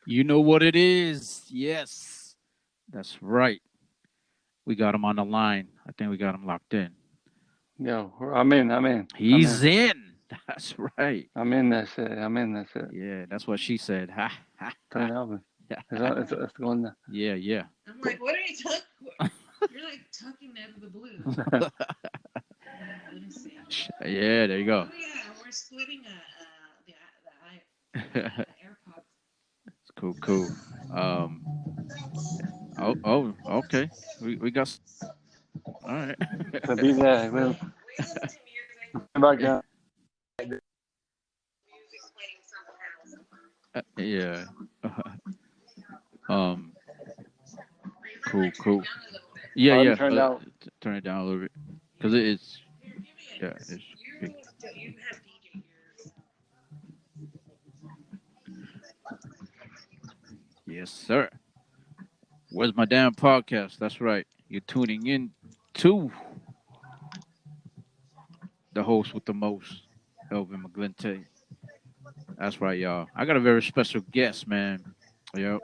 You know what it is. Yes, that's right. We got him on the line. I think we got him locked in. Yo, I'm in. I'm in. I'm He's in. in. That's right. I'm in that shit. I'm in that shit. Yeah, that's what she said. Ha ha Turn ha. it Elvin. It's going down. Yeah, yeah. I'm like, what are you talking? You're like talking out of the blue. Let me see. Yeah, there you Oh go. yeah, we're splitting It's AirPods. cool, cool. Um. Oh. Okay. We got. All right. So be there. We'll We listen to music. background. Music's playing somewhere else. Yeah. um. You might Cool, want to turn it cool. down a little bit. Yeah, Oh, let me yeah. turn it down. Turn it down a little bit because it's Here, give me yeah, a. it's big. You have DJ ears. Yes, sir. Where's my damn podcast? That's right. You're tuning in to the host with the most, Elvin Maglinte. That's right, y'all. I got a very special guest, man. Yep.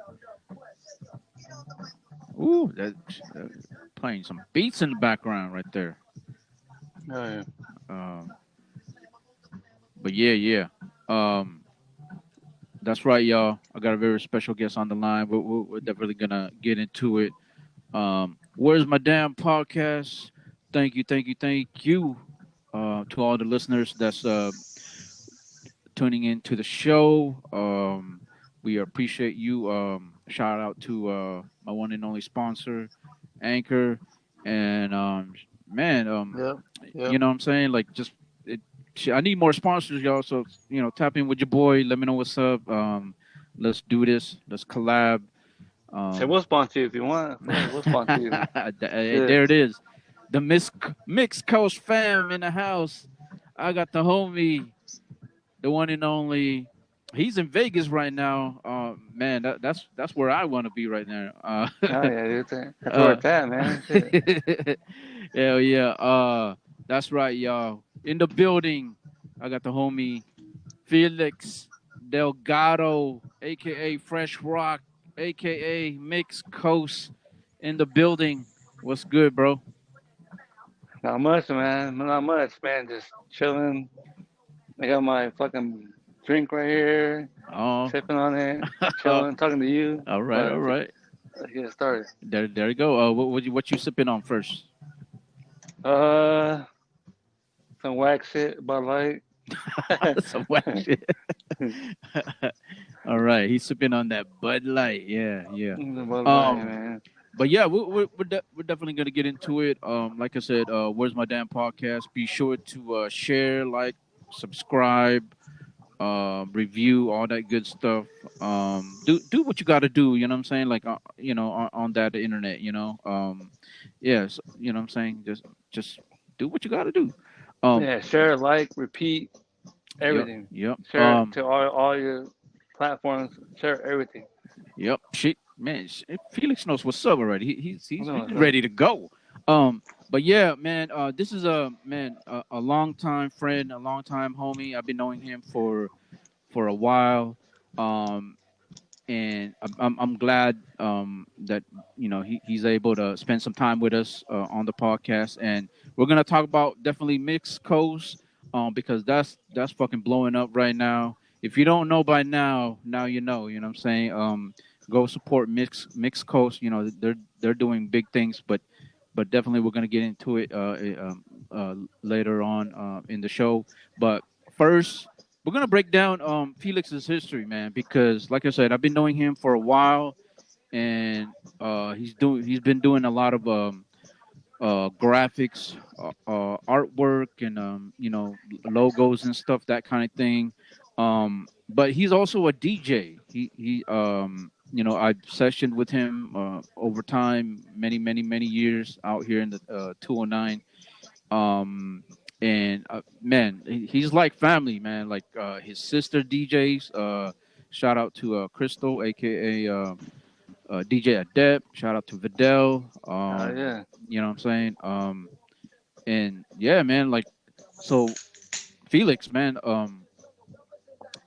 Ooh, that playing some beats in the background right there. Oh, yeah. Um, but yeah, yeah. Um, that's right, y'all. I got a very special guest on the line. We're definitely gonna get into it. Where's my damn podcast? Thank you to all the listeners that's tuning in to the show. We appreciate you. Shout out to my one and only sponsor, Anchor, and man, Yep. you Yep. know what I'm saying? Like, just it. I need more sponsors, y'all. So tap in with your boy. Let me know what's up. Let's do this. Let's collab. Say, Um, we'll sponsor you if you want. We'll sponsor you. Shit. there it is. The Mixed Coast fam in the house. I got the homie, the one and only. He's in Vegas right now. Man, that's where I want to be right now. Oh, yeah, dude. That's where uh, it's at, man. Shit. hell yeah. That's right, y'all. In the building, I got the homie Felix Delgado, aka Fresh Rock, aka Mixed Coast, in the building. What's good, bro? Not much, man. Not much, man. Just chilling. I got my fucking drink right here, Oh, sipping on it, chilling, talking to you. all right, all But right. let's get started. There you go. What you sipping on first? Uh, some wax shit, Bud Light. Some whack shit. All right, he's sipping on that Bud Light. Yeah, yeah. Bud Light, Um, man. but yeah, we're definitely gonna get into it. Like I said, where's my damn podcast? Be sure to share, like, subscribe, review, all that good stuff. Do what you got to do. You know what I'm saying? Like, on that internet. Yes. You know what I'm saying? Just do what you got to do. Um, Yeah, share, like, repeat, yep, everything. yep. Share it to all your platforms. Share everything. Yep. Shit, man. Felix knows what's up already. I He's know he's what's up. ready to go. But yeah, man. This is a long time friend, a long time homie. I've been knowing him for a while. Um, and I'm glad that he's able to spend some time with us on the podcast, and we're gonna talk about definitely mixed coast, because that's fucking blowing up right now. If you don't know by now, now you know. You know what I'm saying? Go support mixed coast. They're doing big things, but definitely we're gonna get into it later on in the show. But first, we're gonna break down Felix's history, man, because like I said, I've been knowing him for a while, and he's been doing a lot of graphics, artwork, and logos and stuff, that kind of thing. But he's also a DJ. I've sessioned with him over time, many years out here in the 209. um and man, he's like family, man. Like his sister DJs. Shout out to Crystal, aka DJ Adept. Shout out to Vidal. Yeah. You know what I'm saying? And yeah, man, like, so Felix, man,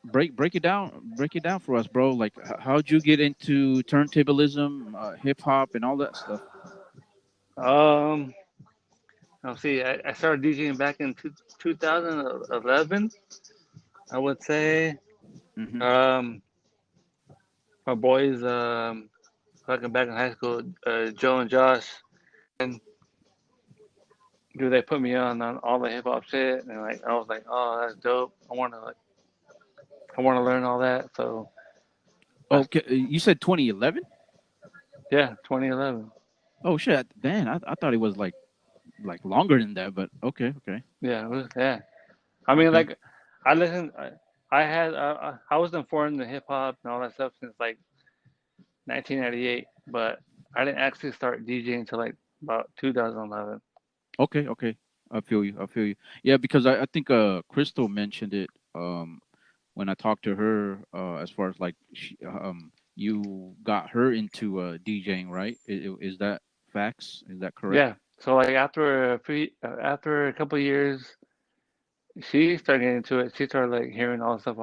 break it down for us, bro. Like, how'd you get into turntablism, hip hop, and all that stuff? Um, I'll see. I started DJing back in 2011. I would say. Hmm. Um, my boys, fucking back in high school, Joe and Josh, and dude, they put me on all the hip hop shit, and like I was like, oh, that's dope. I want to learn all that. So, I, Okay, you said 2011. yeah, 2011. Oh shit, man, I thought it was like longer than that, but okay, okay, Yeah, it was, yeah. I mean, okay. like, I listened. I was informed in hip hop and all that stuff since like 1998, but I didn't actually start DJing until like about 2011. Okay, okay. I feel you. I feel you. Yeah, because I think Crystal mentioned it when I talked to her as far as like you got her into DJing, right? Is that facts? Is that correct? Yeah. So like after a couple of years, she started getting into it. She started like hearing all the stuff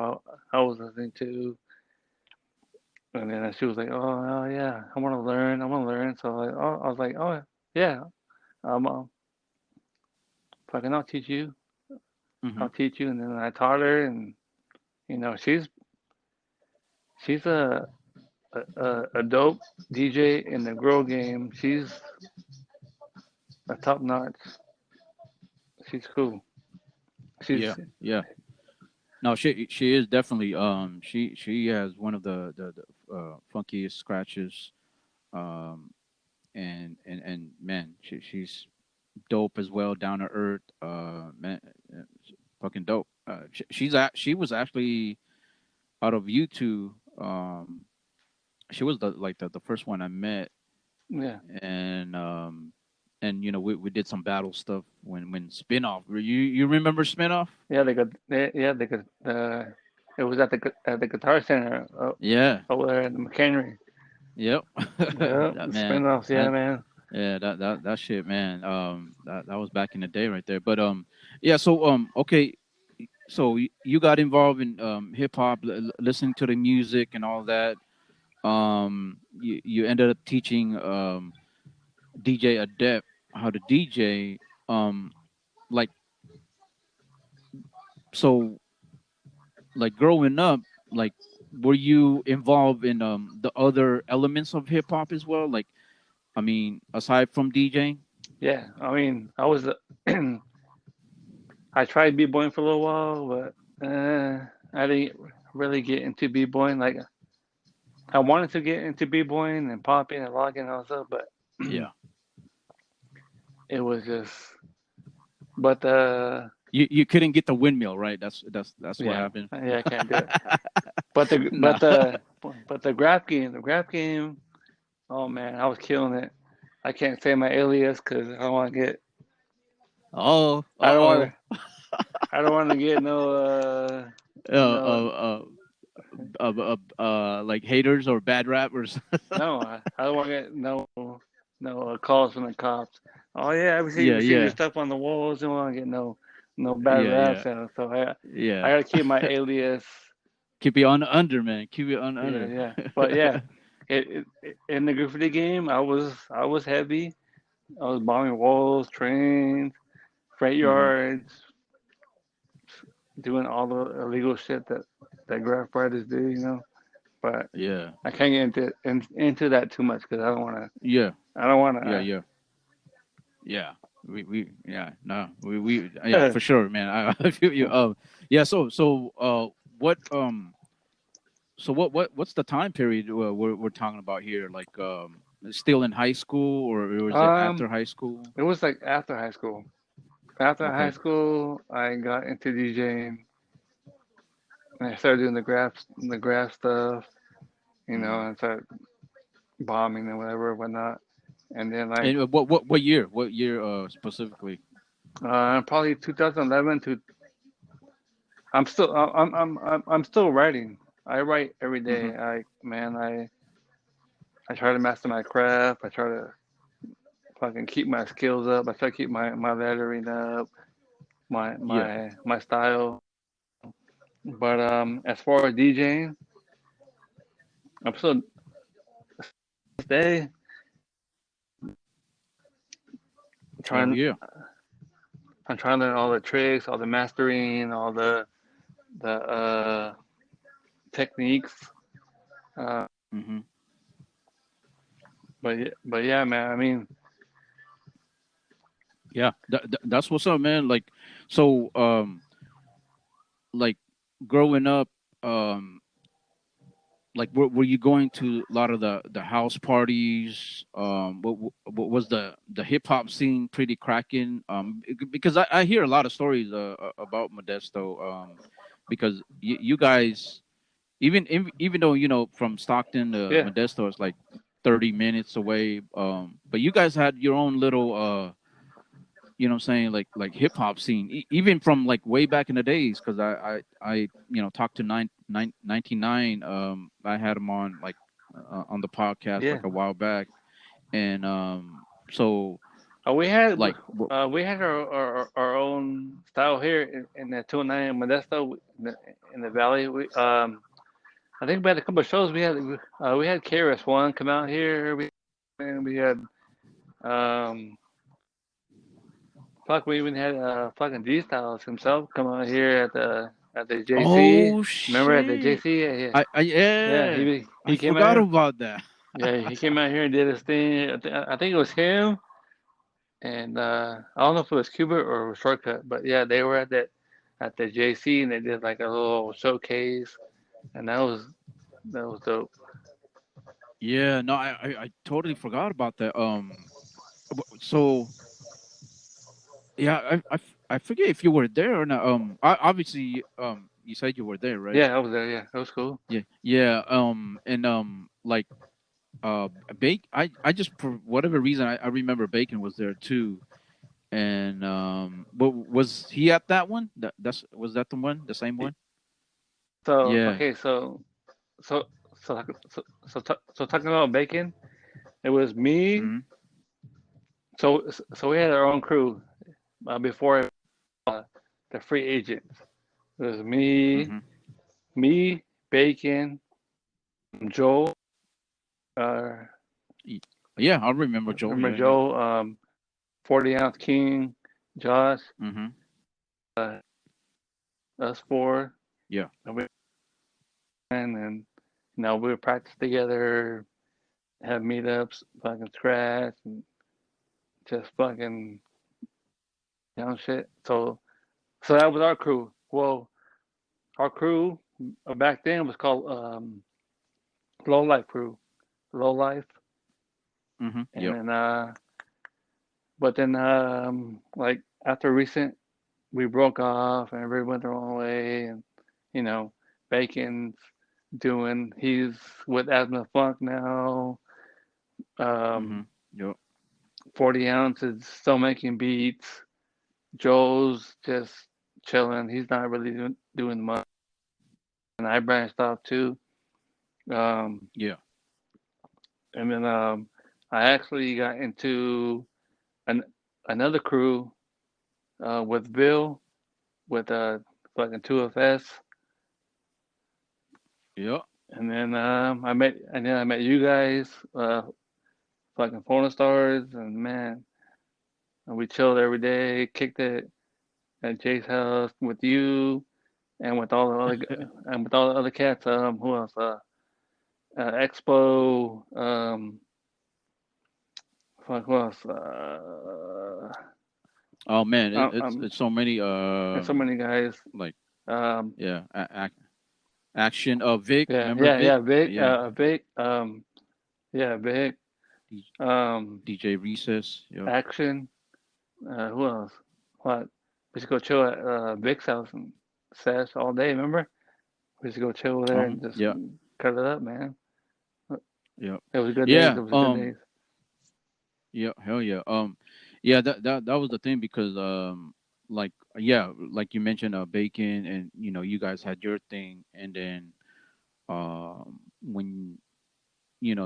I was listening to, and then she was like, "Oh, yeah, I want to learn. I want to learn." So like, I was like, "Oh, yeah, um, uh, fucking, Mm-hmm. I'll teach you." And then I taught her, and she's a dope DJ in the girl game. She's a top notch. She's cool. Yeah, She's yeah. No, she is definitely she has one of the funkiest scratches and man she's dope as well, down to earth, man, uh, fucking dope. She was actually out of YouTube. She was the first one I met, yeah, and we did some battle stuff when Spinoff. You remember Spinoff? yeah. They could. It was at the Guitar Center Yeah. over there at the McHenry. Yep. Yeah, That man. spin-offs. Yeah, That man. yeah. That shit, man. That was back in the day, right there. But yeah. So okay. So you got involved in hip hop, listening to the music and all that. You ended up teaching DJ Adept how to DJ. Um, like so, like growing up, like were you involved in the other elements of hip hop as well? Like, I mean, aside from DJing. Yeah, I mean, I was. I tried b-boying for a little while, but I didn't really get into b-boying. Like I wanted to get into b-boying and popping and locking and all that stuff, but Yeah. it was just. But You couldn't get the windmill, right? That's what yeah, happened. yeah, I can't do it. But the No. but the but the graph game. Oh man, I was killing it. I can't say my alias because I don't want to get. Oh. I don't want Uh to. I don't want to get oh. no, Like haters or bad rappers. no. I don't want to get no calls from the cops. Oh yeah, Yeah. we seen your Yeah. stuff on the walls. Don't want to get no bad Yeah. raps. Yeah. So I Yeah. gotta keep my alias. Keep it on under, man. Keep it on Yeah, under. yeah. But yeah, in the graffiti game, I was heavy. I was bombing walls, trains, freight Hmm. yards, doing all the illegal shit that graph writers do. But Yeah. I can't get into that too much because Yeah. I don't want Yeah. to. Yeah. Yeah. We yeah, no. We yeah, for sure, man. I feel you. Yeah, what what's the time period we're talking about here? Like still in high school or is it um, after high school? it was like after high school. After high Okay. school, I got into DJing and I started doing the graph stuff, Hmm. and started bombing and whatever, whatnot. And then like And what year? What year specifically? probably 2011 to I'm still writing. I write every Hmm. day. I try to master my craft. I try to fucking keep my skills up. I try to keep my lettering up, Yeah. my style. But as far as DJing, I'm still stay Oh trying. yeah. I'm trying to learn all the tricks, all the mastering, all the techniques. Uh, Hmm. but yeah, man. I mean, Yeah. That's what's up, man. Like, so like growing up, um, like were you going to a lot of the house parties? What was the hip hop scene pretty cracking? Because I hear a lot of stories about Modesto. Because you guys, even though from Stockton to yeah, Modesto is like 30 minutes away. But you guys had your own little what I'm saying, like hip hop scene, even from like way back in the days. Because I talked to 99. I had him on like on the podcast yeah. like a while back, and so We had like our own style here in the 209 in Modesto in the valley. I think we had a couple of shows. We had KRS One come out here. We had um fuck. We even had fucking D Styles himself come out here at the JC. oh Remember at the shit, JC? Yeah, yeah, I yeah. yeah, I He came out forgot here. about that. Yeah, he came out here and did his thing. I think it was him and I don't know if it was Cuba or Shortcut, but yeah, they were at the JC and they did like a little showcase, and that was dope. Yeah, no, I totally forgot about that. So yeah, I forget if you were there or not. Obviously, you said you were there, right? Yeah, I was there. Yeah, that was cool. Yeah, yeah. And like Bake. I just for whatever reason I remember Bacon was there too. And but was he at that one? That's was that the one, the same one? So Yeah. okay, so so talking about bacon, it was me. Mm-hmm. So we had our own crew before the free agents. It was Mm-hmm. me, bacon, Joe. Uh, Yeah, I remember Joe. remember Yeah, yeah. Joe? 40 ounce King, Josh, Mm-hmm. uh, us four, Yeah. and and we would practice together, have meetups, fucking scratch, and just fucking shit. So that was our crew. Well, our crew back then was called Low Life Crew, Low Life, Mm-hmm. and Yep. then but then like after recent, we broke off and everybody went their own way, and you know, Bacon's he's with Asthma Funk now. Mm-hmm. Um, Yep. 40 ounces still making beats. Joe's just chilling. He's not really doing much. And I branched off too. Um, Yeah. and then I actually got into an another crew with Bill with fucking 2FS. Yep. And then I met you guys, fucking porn stars, and man, and we chilled every day, kicked it at Jay's house with you and with all the other cats. Who else? Expo. Fuck, who else? Oh man, Um, it's so many there's so many guys. like Um, yeah, action Vic, yeah, remember yeah, Vic? yeah. Vic, Yeah. Vic. Yeah, Vic. D- Um, DJ Recess. Yep. Action. Who else? What? We used to go chill at Vic's house and sesh all day. Remember? We used to go chill there Uh-huh. and just Yeah. cut it up, man. Yep. It was good days. Yeah. It was good days. Yeah, hell yeah. Yeah, that was the thing because like yeah, like you mentioned Bacon, and you guys had your thing, and then when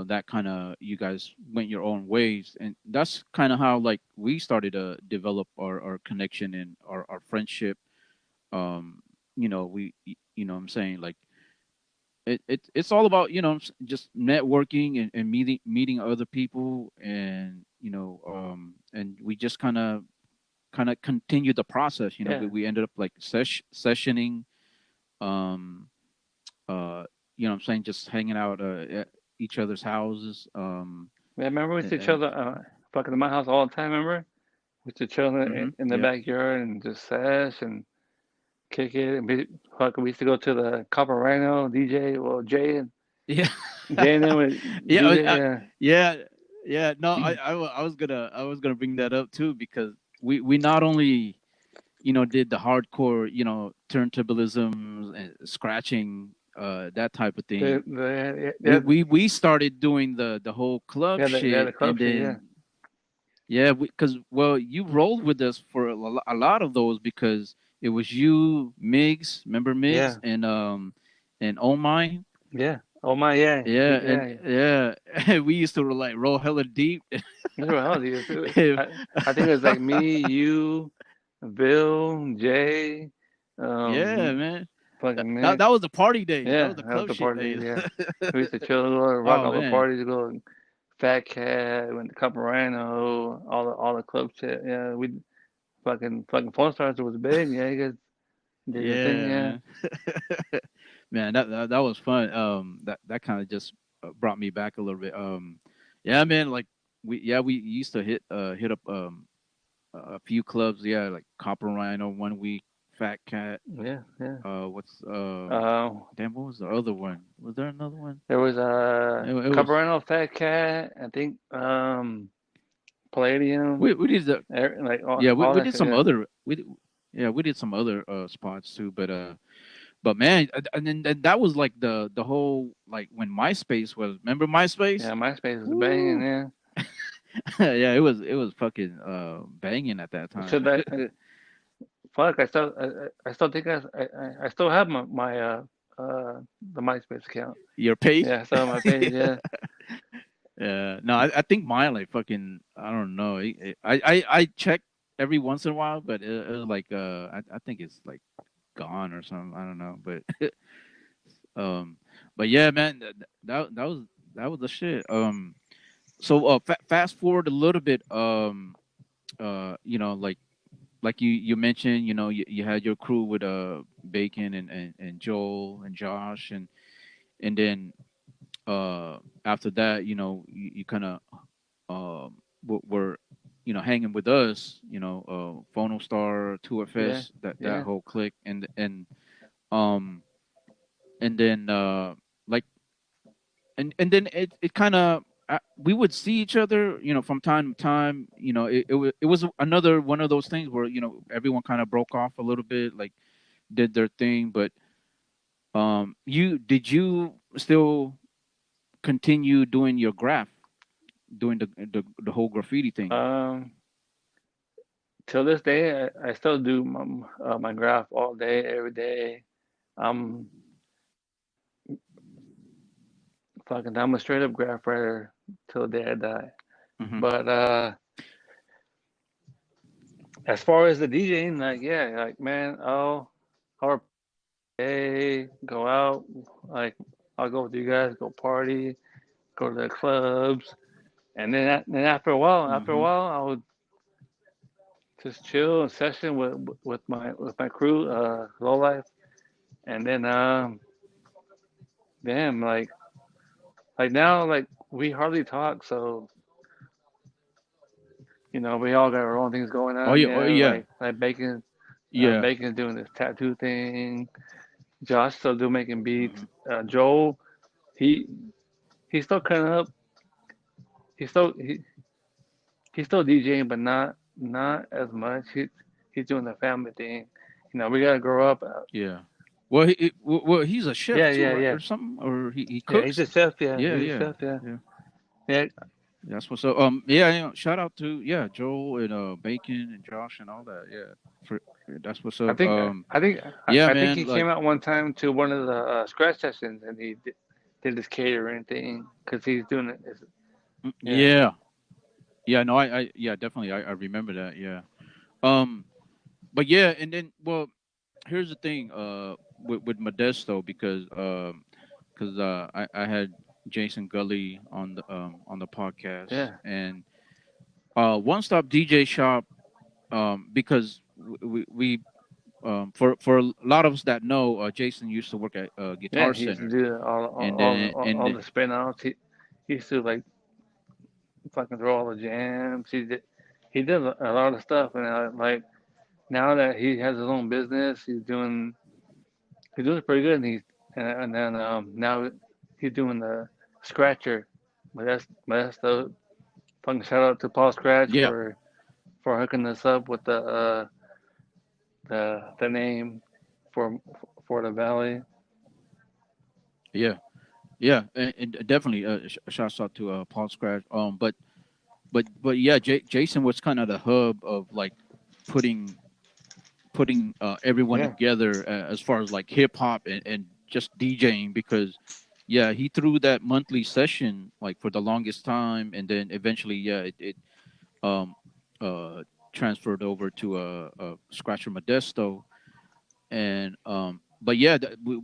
that kind of you guys went your own ways, and that's kind of how like we started to develop our connection and our friendship. um what I'm saying, like it's all about just networking and meeting other people, and and we just kind of continued the process. Yeah. We ended up like sessioning, um uh what I'm saying, just hanging out at each other's houses. Yeah, remember we used to And chill fucking at my house all the time, remember? We used to chill in the yep. backyard and just sesh and kick it. And we used to go to the Copper Rhino DJ, well, Yeah. Jay and then with Yeah, DJ, yeah. yeah, yeah. No, I was gonna bring that up too, because we not only did the hardcore turntablism and scratching, that type of thing. We started doing the whole club The shit, club and shit, yeah. then yeah, because well, you rolled with us for a lot of those, because it was you, Migs, remember Yeah, Migs, and Oh My. yeah. Oh my, yeah. Yeah, and Yeah. yeah, we used to like roll hella deep. That's what I was used to. I think it was like me, you, Bill, Jay, Yeah, man. That, fucking that Nick. that was the party days. That Yeah, was the that was club the shit party. days. Yeah, we used to chill, go rock Oh all the man. parties, go Fat Cat, went to Caparano, all the club shit. Yeah, we fucking Phone Stars was big. Yeah, you guys did your thing. Yeah, Yeah, man. Man, that was fun. That kind of just brought me back a little bit. Yeah, man. Like we used to hit up a few clubs. Yeah, like Copper Rhino one week, Fat Cat. yeah. What's Uh, damn, what was the other one? Was there another one? there was It was Caparano, Fat Cat. I think Palladium, we did the like yeah, all we that did shit. some Yeah, other we did some other spots too, but man, and then that was like the whole, like when MySpace was, remember MySpace? yeah. MySpace was banging. Woo. Yeah. Yeah, it was fucking banging at that Should time. I? Fuck, I still think I still have my the MySpace account. Your page? Yeah, I still have my page. Yeah, Yeah, no, I think mine, like fucking, I don't know. I check every once in a while, but it was like I think it's like gone or something. I don't know, um, but yeah, man, that was the shit. So fast forward a little bit. Like you mentioned, you had your crew with Bacon and Joel and Josh, and then after that, you kind of were hanging with us, Phonostar, yeah, 2FS, that yeah, whole clique, um and then like and then it kind of, we would see each other, from time to time. It was another one of those things where everyone kind of broke off a little bit, like did their thing. But you still continue doing your graph, doing the whole graffiti thing? um, till this day, I still do my graph all day, every day. I'm I'm a straight up graph writer till the day I die. Hmm. But as far as the DJing, like yeah, like man, I'll go out, like I'll go with you guys, go party, go to the clubs, and then after a Hmm. while, I would just chill and session with my crew, low life, and then damn, like now, like we hardly talk, so we all got our own things going Oh on. yeah, oh Yeah, yeah, like Bacon, yeah. Bacon's doing this tattoo thing. Josh still do making beats. Hmm. Joel, he he's still cutting up. He's still he's still DJing, but not as much. He's doing the family thing. We gotta grow up. Yeah. Well, he's a chef Yeah, too, yeah, right, yeah, or something, or he yeah. He's cooks. a chef. Yeah, Yeah, he's a yeah, chef. Yeah, yeah. yeah, That's what's up. Yeah, shout out to, yeah, Joel and Bacon and Josh and all that. Yeah, for that's what's I up. think I think Yeah, I think he man. came Like, out one time to one of the scratch sessions and he did his catering thing because he's doing it. Yeah, yeah, yeah. No, yeah, definitely. I remember that. Yeah. Um, but yeah, and then, well, here's the thing with Modesto, because I had Jason Gully on the podcast, Yeah, and One Stop DJ Shop, because for a lot of us that know, Jason used to work at yeah. Guitar He used to Center, do all and all then all the spin outs. He used to like fucking throw all the jams. He did a lot of stuff, and like now that he has his own business, he's doing pretty good. And then now he's doing the scratcher. But that's the fucking shout out to Paul Scratch yeah, for hooking us up with the name for for the valley. yeah, yeah, and definitely shouts out to Paul Scratch. But yeah, Jason was kind of the hub of like putting everyone Yeah, together as far as like hip hop and just DJing, because yeah, he threw that monthly session like for the longest time, and then eventually yeah it um uh transferred over to Scratcher Modesto, and but yeah,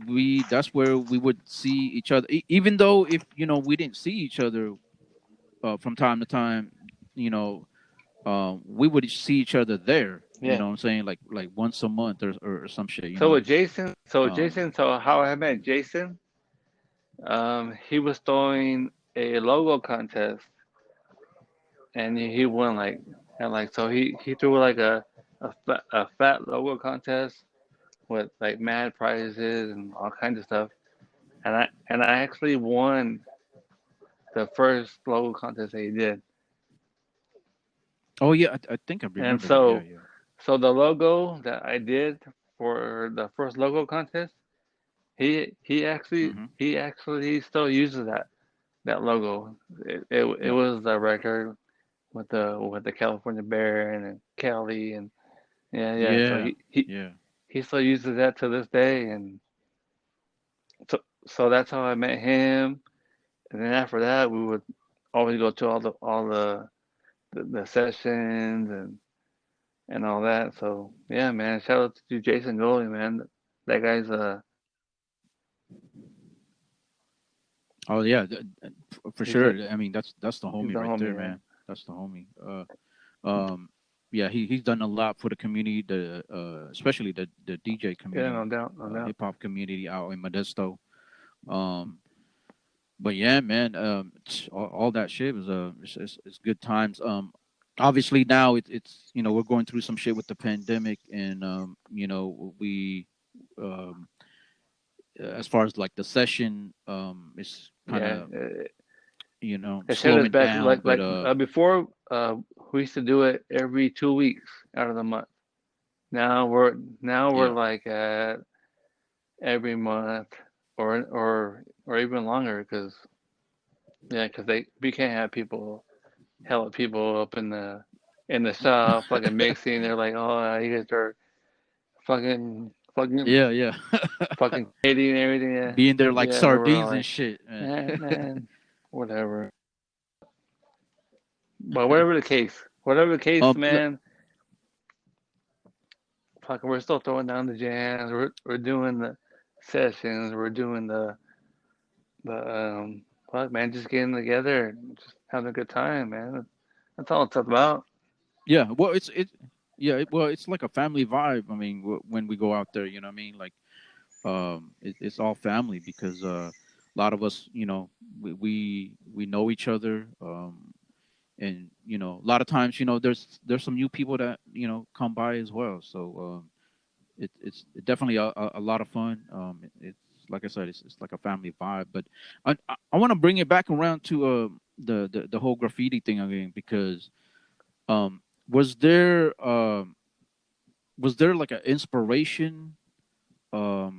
we that's where we would see each other, even though if we didn't see each other from time to time, you know we would see each other there. You yeah. know what I'm saying? Like once a month or some shit. Um, So how I met Jason, he was throwing a logo contest, and he won like so he threw like a fat logo contest with like mad prizes and all kinds of stuff, and I actually won the first logo contest that he did, oh yeah, I think I and remember that. Yeah, so yeah. so the logo that I did for the first logo contest, Hmm. he actually still uses that logo. It Yeah, was the record with the California Bear and Cali and yeah. So yeah, yeah. he still uses that to this day, and so that's how I met him. And then after that, we would always go to the sessions and all that. So yeah, man, shout out to Jason Goldie, man. That guy's Oh yeah, for he's a sure. I mean, that's the he's homie a right homie, there, man. man. That's the homie. Um, yeah, he's done a lot for the community, the especially the DJ Yeah, no community, doubt, no doubt. hip hop community out in Modesto. Um, but yeah, man, all that shit was it's good times. Obviously now it's we're going through some shit with the pandemic, and we um as far as like the session is kind Yeah, of the shit is slowing back down, but before. We used to do it every 2 weeks out of the month. Now we're yeah, like at every month or even longer because yeah, because they we can't have hella people up in the shop fucking mixing. They're like, oh, you guys are fucking fucking yeah, yeah. fucking kidding and everything. Yeah, Being there like yeah. So we're all sardines and like, shit, man. man, whatever. But whatever the case, But man. Fucking, we're still throwing down the jams. We're doing the sessions. We're doing the fuck, man, just getting together, and just having a good time, man. That's all it's about. yeah, well, it's like a family vibe. I mean, when we go out there, you know what I mean? Like, it's all family, because a lot of us, we know each other, and a lot of times, there's some new people that come by as well. So it's definitely a lot of fun. It's like I said, it's like a family vibe. But I want to bring it back around to the whole graffiti thing again, because um, was there um, was there like an inspiration, or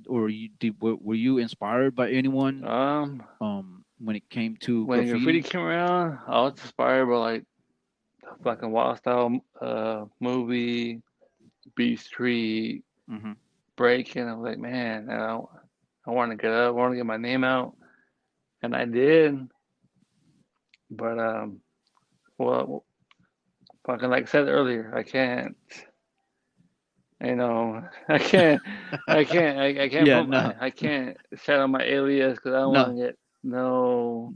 were you inspired by anyone Um, when it came to when graffiti graffiti? came around, I was inspired by like the fucking Wild Style movie, Beat Street, Hmm. Breaking. I was like, man, I want to get up, I want to get my name out, and I did. But well, fucking like I said earlier, I can't. You know, Yeah, no, I can't set on my alias because I don't no. want to get no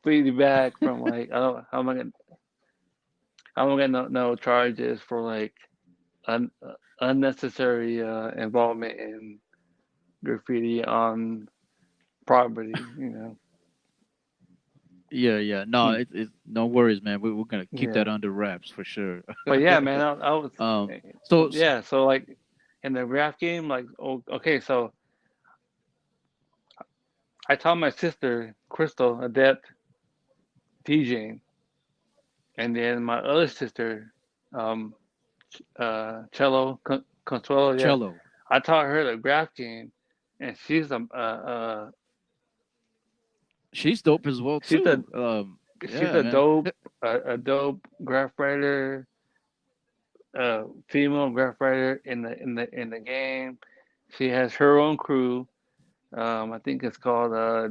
feedback from like I don't I'm gonna get no charges for like unnecessary involvement in graffiti on property. You know, Yeah, yeah. No, Hmm. it's no worries, man. We're gonna keep Yeah. that under wraps for sure. But yeah, man, I was um, eh, so yeah. So like in the rap game, like okay, so I taught my sister Crystal Adept DJing, and then my other sister, um, Cello Consuelo. Yeah, cello, I taught her the graph game, and she's dope as well she's a too. she's Yeah, man. a dope graph writer, female graph writer in the game. She has her own crew. I think it's called uh,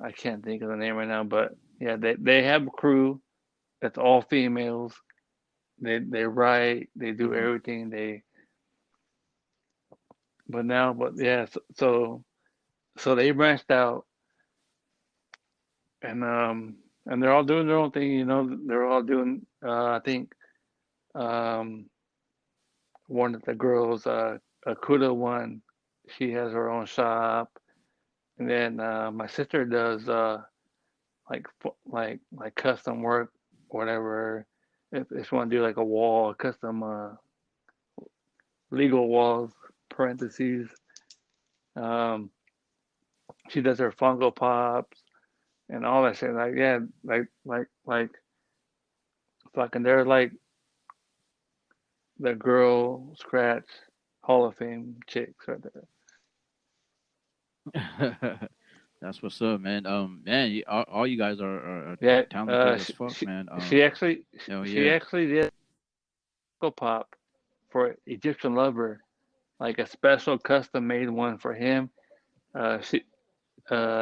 I can't think of the name right now, but yeah, they have a crew that's all females. They write, they do Hmm. everything. But yeah, so they branched out and they're all doing their own thing. You know, they're all doing. I think um one of the girls, Akuda one, she has her own shop, and then my sister does like custom work, whatever. If you want to do like a wall, custom legal walls, parentheses. Um, she does her Funko Pops and all that shit. Like yeah, like fucking they're like the girl scratch Hall of Fame chicks right there. That's what's up, man. Man, all you guys are Yeah, talented as fuck, man. Oh she yeah. actually did Funko Pop for Egyptian Lover, like a special custom made one for him. She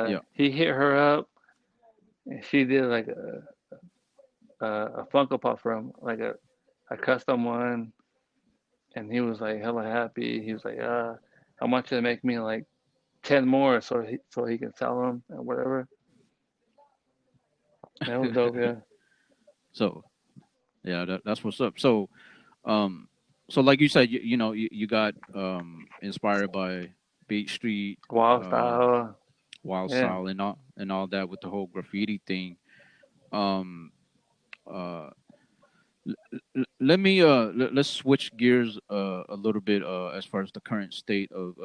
Yeah. he hit her up and she did like a Funko Pop for him, like a custom one, and he was like hella happy. He was like, I want you to make me like 10 more so he can sell them or whatever. That was dope, yeah. So yeah, that's what's up. Um, so like you said, you got inspired by Beat Street, Wild um, style, Wild yeah, Style, and all that with the whole graffiti thing. Um, uh, let's switch gears a little bit as far as the current state of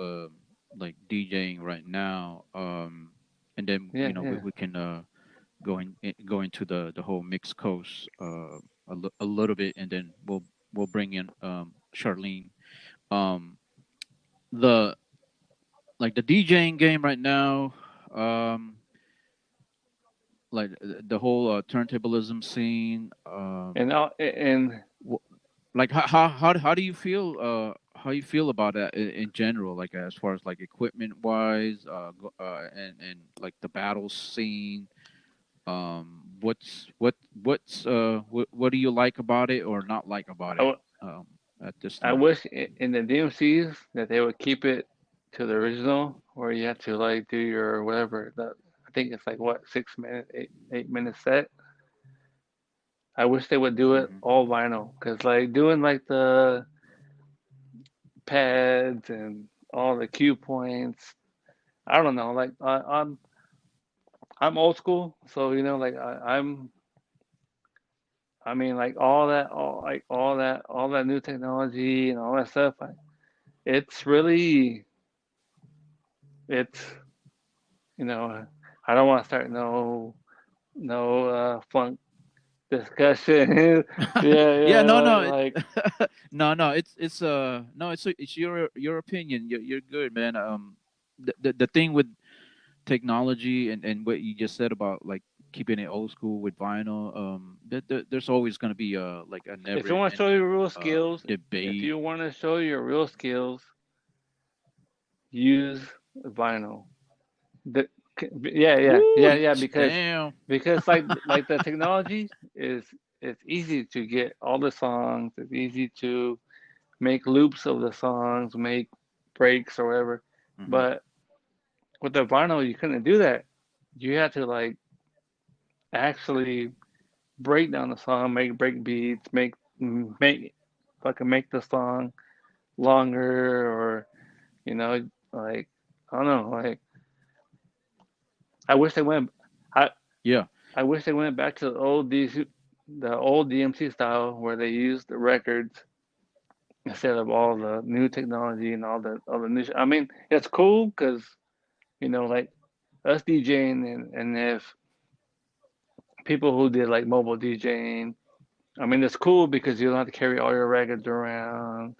like DJing right now. And then yeah, yeah. we can go into the whole mixed coast a little bit, and then we'll bring in Charlene. Um, the like the DJing game right now. Um, like the whole turntablism scene. And Like how do you feel how you feel about that in general, like as far as like equipment wise and like the battle scene, what do you like about it or not like about I, it w- um at this I time? wish in the DMCs that they would keep it to the original, where you have to like do your whatever. I think it's like what 6 minute, 8 minute set. I wish they would do it Hmm. all vinyl, cause like doing like the pads and all the cue points. I don't know. Like I'm old school, so you know, like I mean, like all that new technology and all that stuff. It's really it's you know I don't want to start no funk discussion. Yeah, Yeah, yeah, no, no, like no, it's no, it's your opinion. You're good, man. The thing with technology and what you just said about like keeping it old school with vinyl, there's always going to be like a if never you want to show ending your real skills, if debate. you want to show your real skills, use vinyl. The, yeah, Woo, yeah, damn. because like the technology is it's easy to get all the songs. It's easy to make loops of the songs, make breaks or whatever. Hmm. But with the vinyl, you couldn't do that. You had to like actually break down the song, make break beats, make fucking make the song longer, or like I don't know, like I wish they went. I Yeah. I wish they went back to the old DMC style where they used the records instead of all the new technology and all the new. I mean, it's cool because like us DJing, and if people who did like mobile DJing, I mean, it's cool because you don't have to carry all your records around.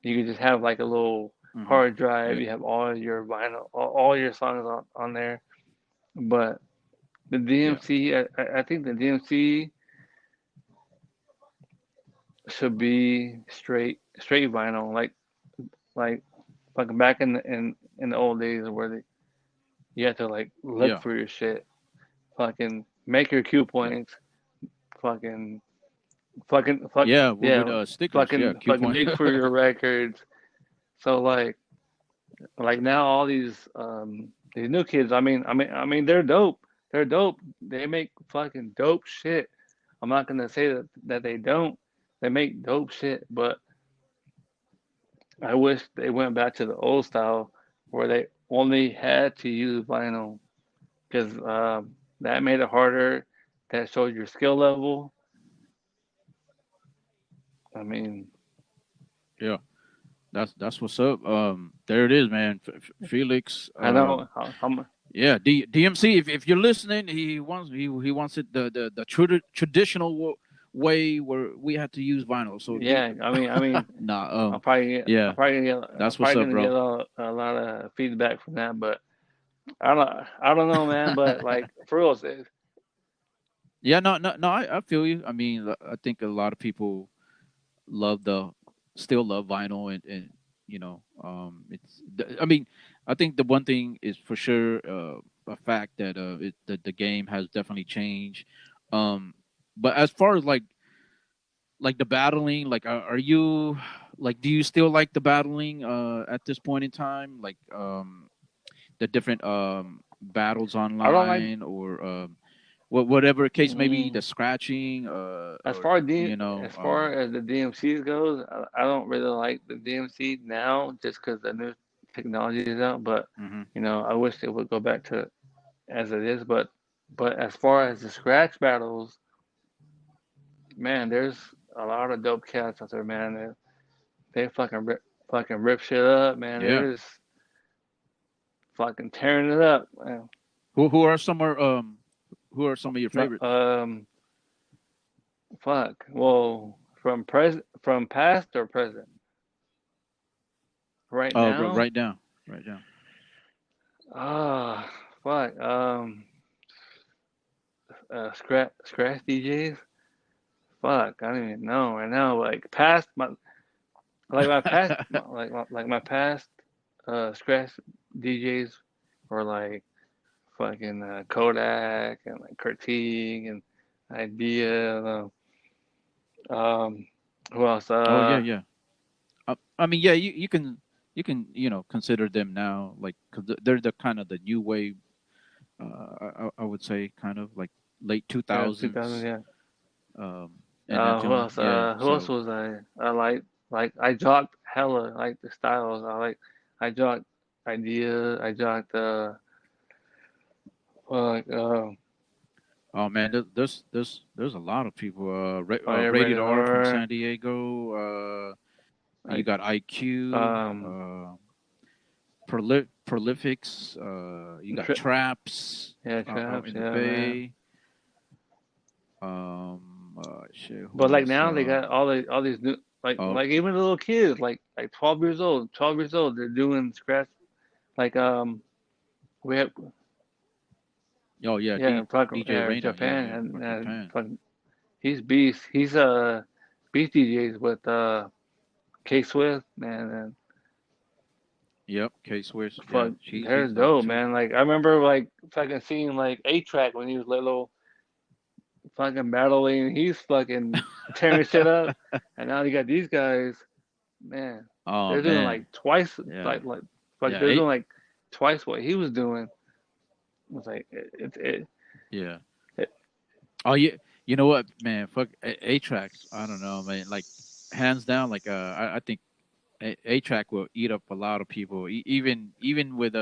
You can just have like a little Hmm. hard drive. Yeah. You have all your vinyl, all your songs on there. But the Yeah. DMC, I think the DMC should be straight vinyl, like fucking back in the old days where you had to like look Yeah. for your shit, fucking make your cue Yeah. points, fucking fuck Yeah. With yeah, stickers. Yeah. fucking Cue fucking point. dig for your records. So like now all these new kids, I mean they're dope. They're dope. They make fucking dope shit. I'm not gonna say that they don't. They make dope shit, but I wish they went back to the old style where they only had to use vinyl because that made it harder. That showed your skill level. I mean, Yeah. That's what's up. There it is, man. Felix. I know how Yeah. DMC. If you're listening, he wants it traditional way where we had to use vinyl. So yeah. I mean, nah. I'm Yeah. That's what's probably up, gonna get bro. a lot of feedback from that, but I don't know, man. But like for real, Yeah. No. No. No. I feel you. I mean, I think a lot of people love the still love vinyl, and I mean, I think the one thing is for sure a fact that the game has definitely changed. um but as far as like the battling, like are you like, do you still like the battling at this point in time, like the different battles I don't like. online, or whatever case may be, Mm, the scratching, As or far as far as the DMCs goes, I don't really like the DMC now just because the new technology is out. But mhm. I wish they would go back to as it is. But as far as the scratch battles, man, there's a lot of dope cats out there, man. They fucking rip shit up, man. Yeah. They're just fucking tearing it up, man. Who are some are who are some of your But, favorites? fuck. Well, from past or present, right now. Write down. Write down. Ah, fuck. Scratch DJs. Fuck, I don't even know right now. Like my past scratch DJs were like fucking Kodak and like Kertig and Idea. Who else? Oh yeah, yeah. I mean, yeah, you can consider them now, like, 'cause they're the kind of the new wave. I would say kind of like late two Yeah, 2000. thousands. Yeah. Um, and Who until, else? yeah. Who else So was I like I jocked hella like the styles. I jocked Idea. I jocked like oh man, there's a lot of people. Fire Rated Rated R from R. San Diego. You I got IQ. um Prolifics. You got tri- Traps yeah, out Traps. in the Yeah, man. Bay. Shit. But Who like else? now they got all these new Oh, like even the little kids like 12 years old, 12 years old. They're doing scratch like we have oh yeah. yeah DJ Reina. Yeah, Japan yeah, from and Japan. he's beast. He's beast DJs with K Swift man and Yep. K Swiss. Yeah, fuck he's there's dope dope too. man. Like I remember like fucking seeing like 8 Track when he was little fucking battling. He's fucking tearing shit up. And now you got these guys, man. Oh They're doing man, like twice, yeah, like yeah, they're doing like twice what he was doing. It's like yeah. it Oh yeah, you know what, man? Fuck A tracks. I don't know, man. Like hands down, like I think A track will eat up a lot of people, even with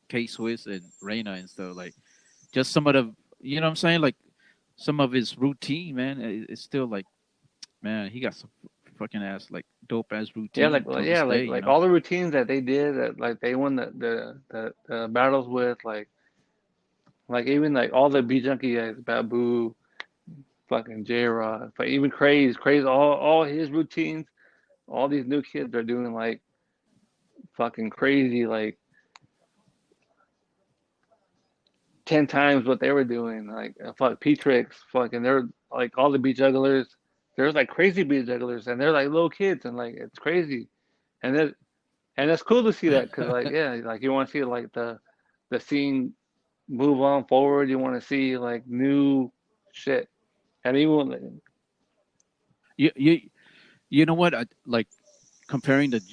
K Swiss and Reina and stuff. Like just some of the, you know what I'm saying? Like some of his routine, man. It's still like, man, he got some fucking ass like dope ass yeah, routine till this yeah, day. You like know? all the routines that they did that like they won the battles with like even like all the B Junkie guys, Babu, fucking J Rock, but even Craze, all his routines. All these new kids are doing like fucking crazy, like 10 times what they were doing. Like fuck P-Trix, fucking they're like all the beat jugglers. There's like crazy beat jugglers, and they're like little kids, and like it's crazy, and it and it's cool to see that because like yeah, like you want to see like the scene move on forward. You want to see like new shit, and even You you know what? I like comparing this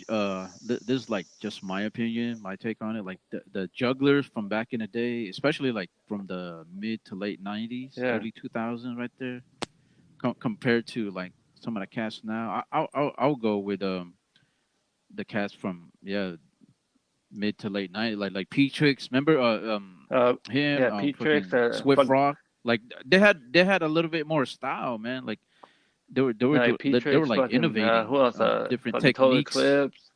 is like just my opinion, my take on it. Like the jugglers from back in the day, especially like from the mid to late '90s, yeah, early 2000s, right there, compared to like some of the cast now. I'll go with the cast from mid to late '90s, like P Tricks. Remember uh, him yeah, P-Trix, fucking Swift Rock. Like they had a little bit more style, man. Like like they were P-Trix, like fucking innovating who else? different Fucking Total techniques. Eclipse,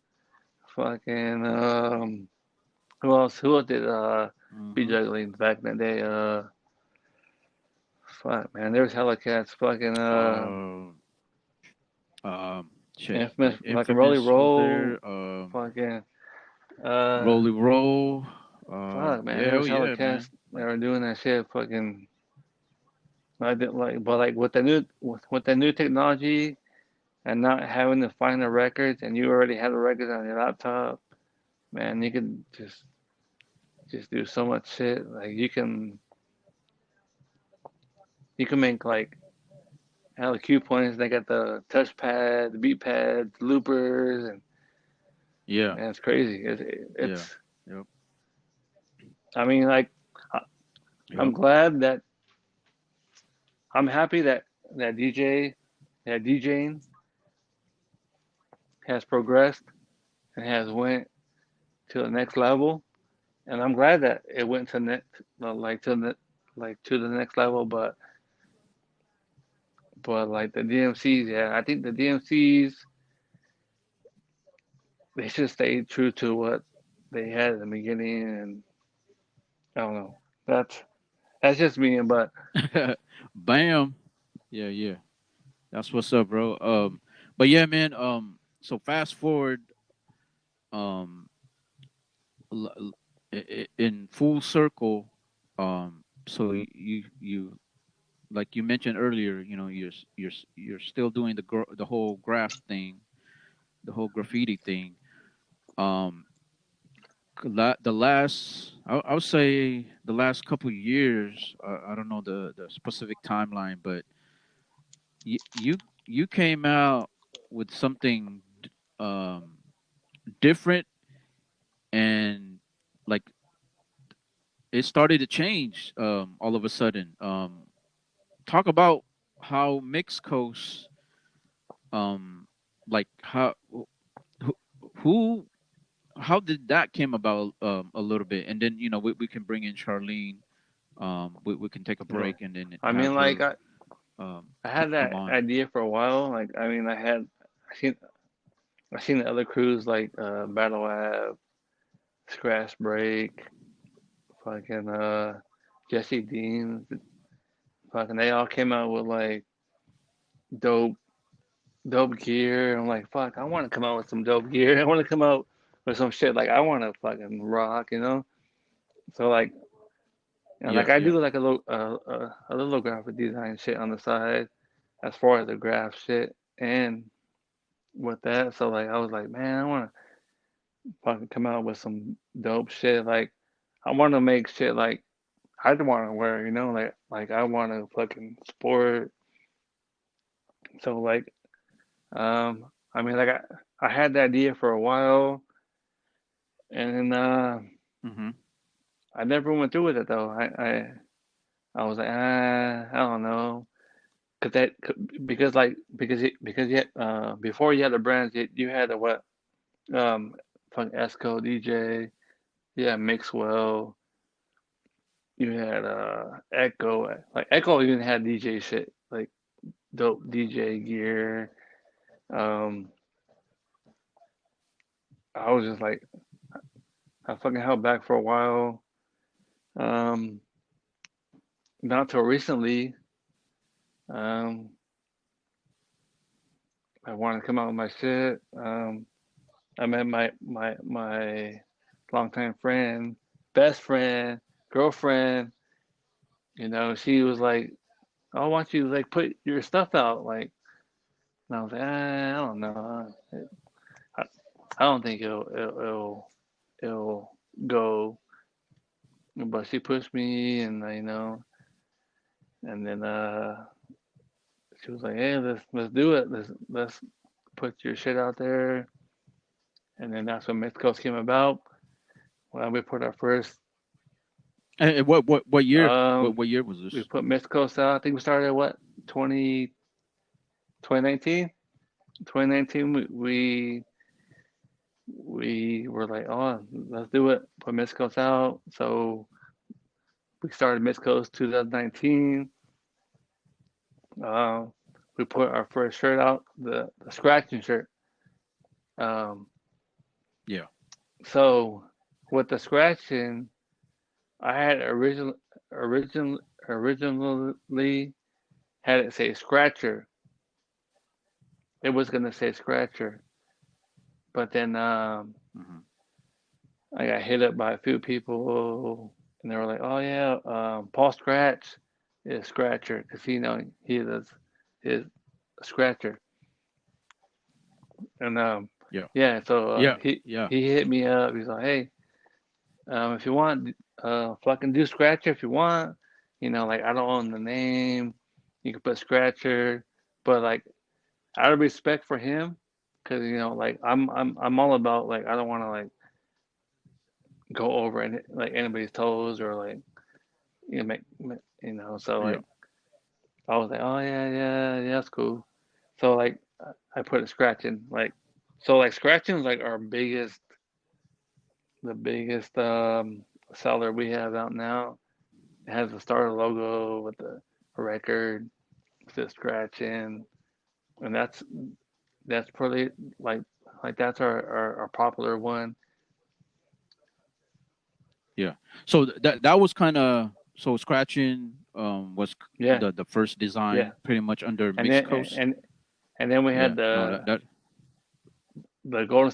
fucking who else? Who else did be Hmm. juggling back in the day? Fuck man, there was hella cats. Fucking Uh, shit, infamous, like like a Rolly Infamous was Roll. there. Fucking uh, Rolly Roll. fuck man, Yeah, there hell was hella yeah, cats man. that were doing that shit. Fucking I did like, but like with the new technology and not having to find the records, and you already have the records on your laptop, man, you can just do so much shit. Like you can make like hella cue points. They got the touchpad, the beat pads, loopers, and Yeah, man, it's crazy. yeah, It's yep, I mean, like I- I'm yep. glad that I'm happy that that DJ that DJing has progressed and has went to the next level, and I'm glad that it went to next like to the like to the next level. But like the DMCs, yeah, I think the DMCs they should stay true to what they had in the beginning, and I don't know. That's just me, but Bam. Yeah, yeah. That's what's up, bro. But yeah, man. So fast forward. Um, in full circle. So you like you mentioned earlier. You know, you're still doing the whole graph thing, the whole graffiti thing. Um, the last I would say the last couple of years. I don't know the specific timeline, but you came out with something um different, and like it started to change all of a sudden. Talk about how mixed coast like who, who how did that came about a little bit, and then we can bring in Charlene. We can take a yeah. break and then I have mean, like her um I had come that on. idea for a while. Like I mean, I seen I seen the other crews like Battle Lab, Scratch Break, fucking Jesse Dean, fucking they all came out with like dope dope gear. I'm like, fuck, I want to come out with some dope gear. I want to come out with some shit like I want to fucking rock, you know? So like, and Yeah, like I yeah. do like a little graphic design shit on the side as far as the graph shit and with that. So like I was like, man, I want to fucking come out with some dope shit. Like I want to make shit like I'd want to wear, like I want to fucking sport. So like, I mean, like I had the idea for a while, and then Mm-hmm. I never went through with it though. I was like, I don't know, cause that, because you before you had the brands, you had the what, um, fucking Esco DJ, yeah, Mixwell, you had Echo, like Echo even had DJ shit, like dope DJ gear. Um, I was just like, I fucking held back for a while. Um, Not till recently, um, I wanted to come out with my shit. I met my longtime friend, best friend, girlfriend. She was like, "Oh, why don't you like put your stuff out?" Like, and I was like, I don't know. I, I don't think it'll go. But she pushed me, and and then she was like, "Hey, let's do it. Let's put your shit out there." And then that's when Myth Coast came about. Well, we put our first, And what year? um, What year was we this? put Myth Coast out. I think we started at what, 20, 2019? 2019, we were like, oh, let's do it. Put Myth Coast out. So we started Myth Coast 2019. Uh, we put our first shirt out, the scratching shirt. Um, Yeah. so with the scratching, I had originally had it say scratcher. It was gonna say scratcher, but then Mm-hmm. I got hit up by a few people, and they were like, "Oh yeah, Paul Scratch is scratcher because he does his scratcher." And Yeah. yeah, so Yeah. he Yeah. he hit me up. He's like, "Hey, if you want, fucking do scratcher if you want. Like I don't own the name. You can put scratcher, but like out of respect for him, because like I'm all about like I don't want to like go over like anybody's toes or like so Yeah. like I was like, oh yeah, yeah, yeah, that's cool. So like I put a scratching like so like scratching is like our biggest seller we have out now. It has the starter logo with the record, the scratching, and that's probably like that's our popular one. Yeah. So that was kind of so scratching was Yeah, the first yeah. design pretty much under And Mixed then Coast. and then we had Yeah. No, that the Golden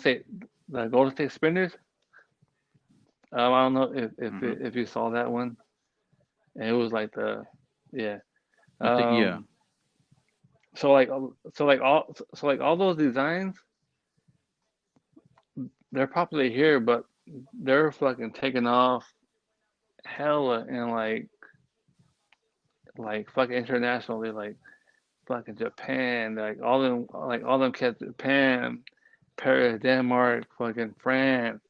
State Spinners. I don't know mm-hmm. if you saw that one. And it was like yeah. I think yeah. Um, so like all those designs, they're popular here, but they're fucking taking off hella and like fucking internationally, like fucking Japan, like all them cats, Japan, Paris, Denmark, fucking France,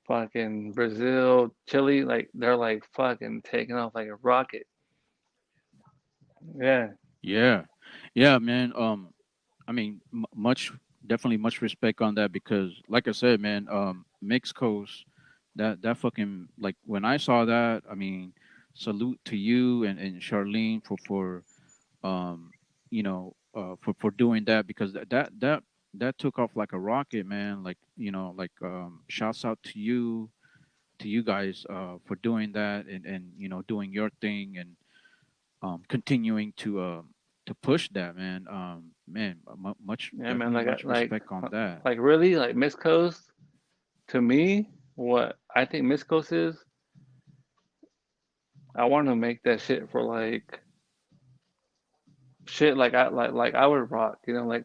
fucking Brazil, Chile, like they're like fucking taking off like a rocket. Yeah, Yeah. Yeah, man. I mean, much definitely much respect on that because, like I said, man, Mixed Coast, that fucking like when I saw that, I mean, salute to you and Charlene for for doing that because that took off like a rocket, man. Like like shouts out to you guys for doing that and doing your thing and continuing to push that, man. Man, much yeah, man. definitely Like much like respect on that. like really like Miss Coast to me, what I think Miss Coast is, I want to make that shit for like shit like I would rock. Like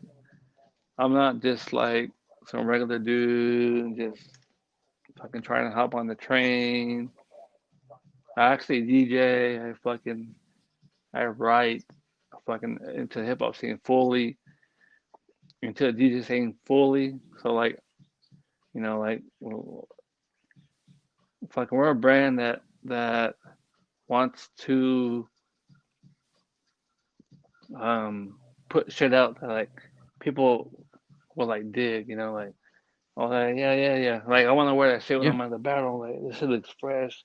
I'm not just like some regular dude just fucking trying to hop on the train. I actually DJ. I write. Fucking into hip hop scene fully, into the DJ scene fully. So like, like fucking we're a brand that wants to um put shit out that like people will like dig. Like, oh yeah. Like I want to wear that shit when Yeah, I'm at the battle. Like this shit looks fresh,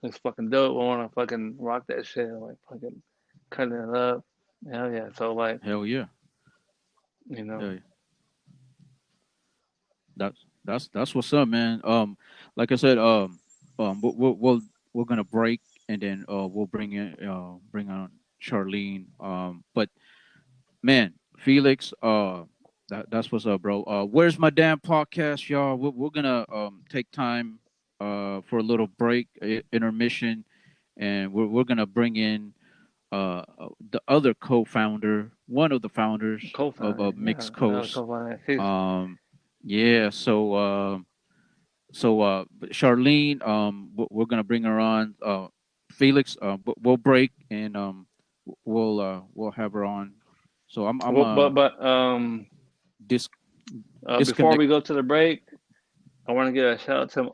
looks fucking dope. I want to fucking rock that shit. Like fucking cutting it up. Hell yeah. So like, hell yeah, you know, hell yeah. That's what's up, man. Like I said, we're gonna break and then we'll bring on Charlene. But man, Felix, that's what's up, bro. Where's my damn podcast, y'all? We're gonna take time for a little break, intermission, and we're gonna bring in the other co-founder, one of the founders of co-founder. Yeah, Mixed another Coast. co-founder. He's Um, yeah, so Charlene, we're gonna bring her on. Felix, we'll break and we'll have her on. So I'm well, but dis before disconnect. we go to the break, I want to give a shout out to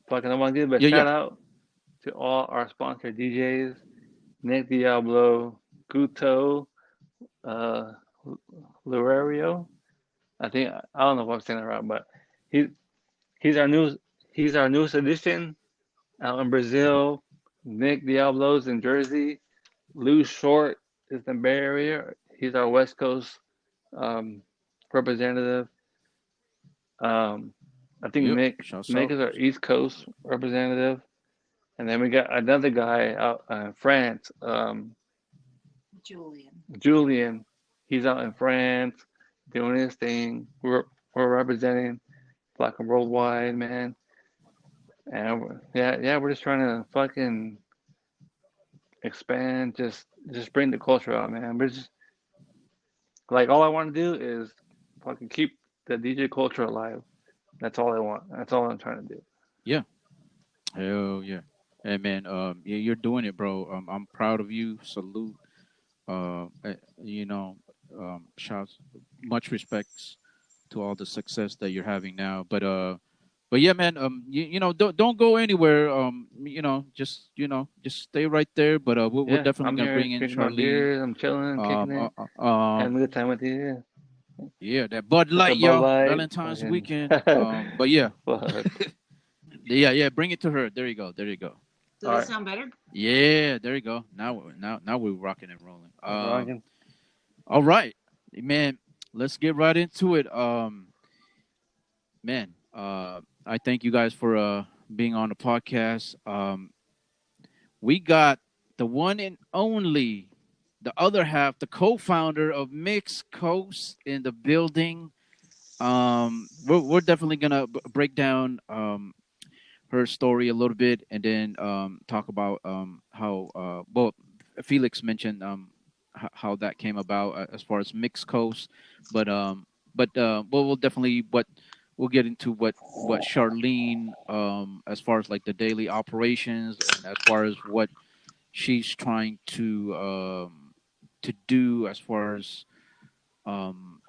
fucking. I want to give a Yeah, shout yeah, out to all our sponsor DJs: Nick Diablo, Guto, uh, Luario. I think I don't know if I'm saying it right, but he he's our new he's our newest addition out in Brazil. Nick Diablo's in Jersey. Lou Short is in the Bay Area. He's our West Coast um, representative. Um, I think yep. Mick Shouts Mick out. is our East Coast representative, and then we got another guy out in France, Julian. Julian. He's out in France doing his thing. We're representing Black and Worldwide, man. And yeah, we're just trying to fucking expand, just bring the culture out, man. We're just like all I want to do is fucking keep the DJ culture alive. That's all I want. That's all I'm trying to do. Yeah, hell yeah. Hey man, yeah, you're doing it, bro. I'm proud of you. Salute. You know, shouts, much respects to all the success that you're having now. But yeah, man. Don't go anywhere. Just stay right there. But we're Yeah, definitely I'm gonna here bring in drinking my Charlene. beers. I'm chilling, kicking Um, uh, it, uh, having a good time with you. yeah, that Bud With the Light, Bud yo, Light, Valentine's fucking weekend. But yeah, fuck. yeah, bring it to her. There you go. There you go. Does All that right, sound better? Yeah, there you go. Now we're rocking and rolling. rocking. All right, man. Let's get right into it. Man, I thank you guys for being on the podcast. We got the one and only, the other half, the co-founder of Mixed Coast in the building. We're definitely gonna break down her story a little bit, and then talk about how Felix mentioned how that came about as far as Mixed Coast, but we'll definitely what we'll get into what Charlene as far as like the daily operations and as far as what she's trying to do as far as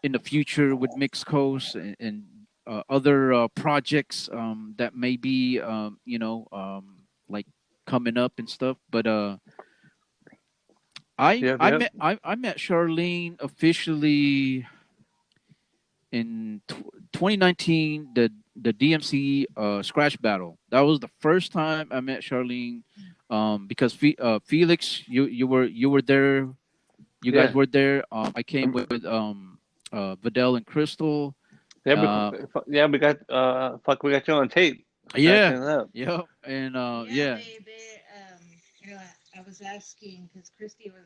in the future with Mixed Coast and other projects that may be like coming up and stuff. But Yep, yep. I met Charlene officially in 2019, the DMC scratch battle. That was the first time I met Charlene. Because Felix, you were there. You guys Yeah, were there. I came um, with Vidal and Crystal. yeah. Uh, Yeah, we got we got you on tape. yeah, Scratching it up. yeah, and Yeah, yeah, I was asking because Christy was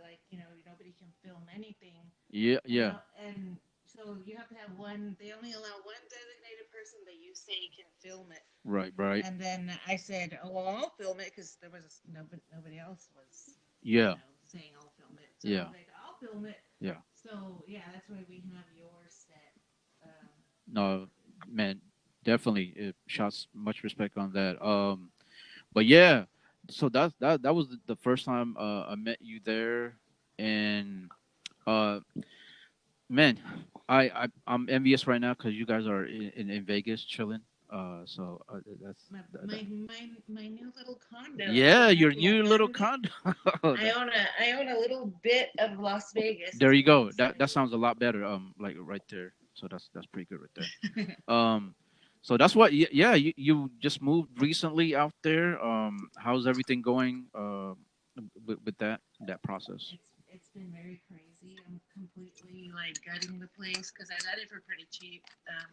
like, nobody can film anything, yeah, yeah. and so you have to have one. They only allow one designated person that you say can film it. Right, right. And then I said, "Oh, well, I'll film it," because there was nobody else was, Yeah, saying I'll film it. So I yeah, was like, "I'll film it." yeah. So yeah, that's why we have yours set. No, man, definitely. Shots much respect on that. But yeah, so that was the first time I met you there, and uh, man, I'm envious right now because you guys are in Vegas chilling. So that's My new little condo. I'm yeah, so your happy I new little found it. condo. I own a little bit of Las Vegas. There It's you really go. That exciting. sounds a lot better. Like right there. So that's pretty good right there. Um, so that's what. Yeah, you just moved recently out there. How's everything going? With that process. It's been very crazy. I'm completely like gutting the place because I got it for pretty cheap,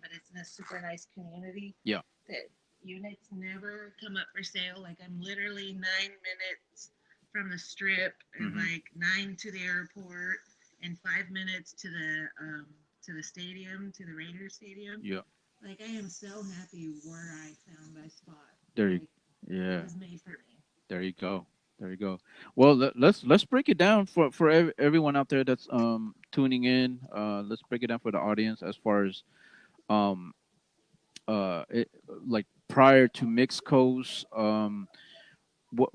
but it's in a super nice community. Yeah. That units never come up for sale. Like I'm literally 9 minutes from the strip and Mm-hmm. like nine to the airport and 5 minutes to the stadium, to the Raiders stadium. Yeah. Like I am so happy where I found my spot. There you. Like it Yeah. was made for me. There you go. There you go. Well, let's break it down for everyone out there that's tuning in. Let's break it down for the audience as far as um it, like prior to Mix Coast. What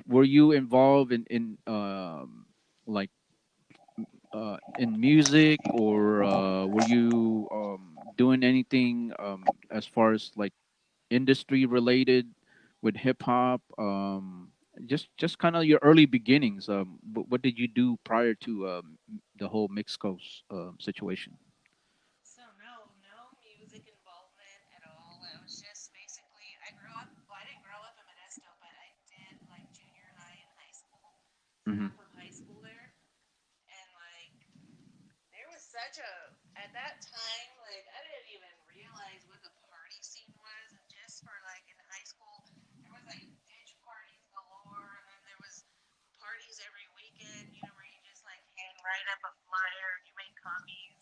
were you involved in like in music, or were you doing anything as far as like industry related with hip hop? Just kind of your early beginnings. What did you do prior to the whole Mixed Coast situation? So no music involvement at all. I was just basically I grew up. Well, I didn't grow up in Modesto, but I did like junior high and high school. So Hmm. half of high school there, and like there was such a at that time like I didn't even realize what the party scene was, and just for like in high school there was like ditch parties galore, and then there was parties every weekend. You know where you just like hand write up a flyer and you make copies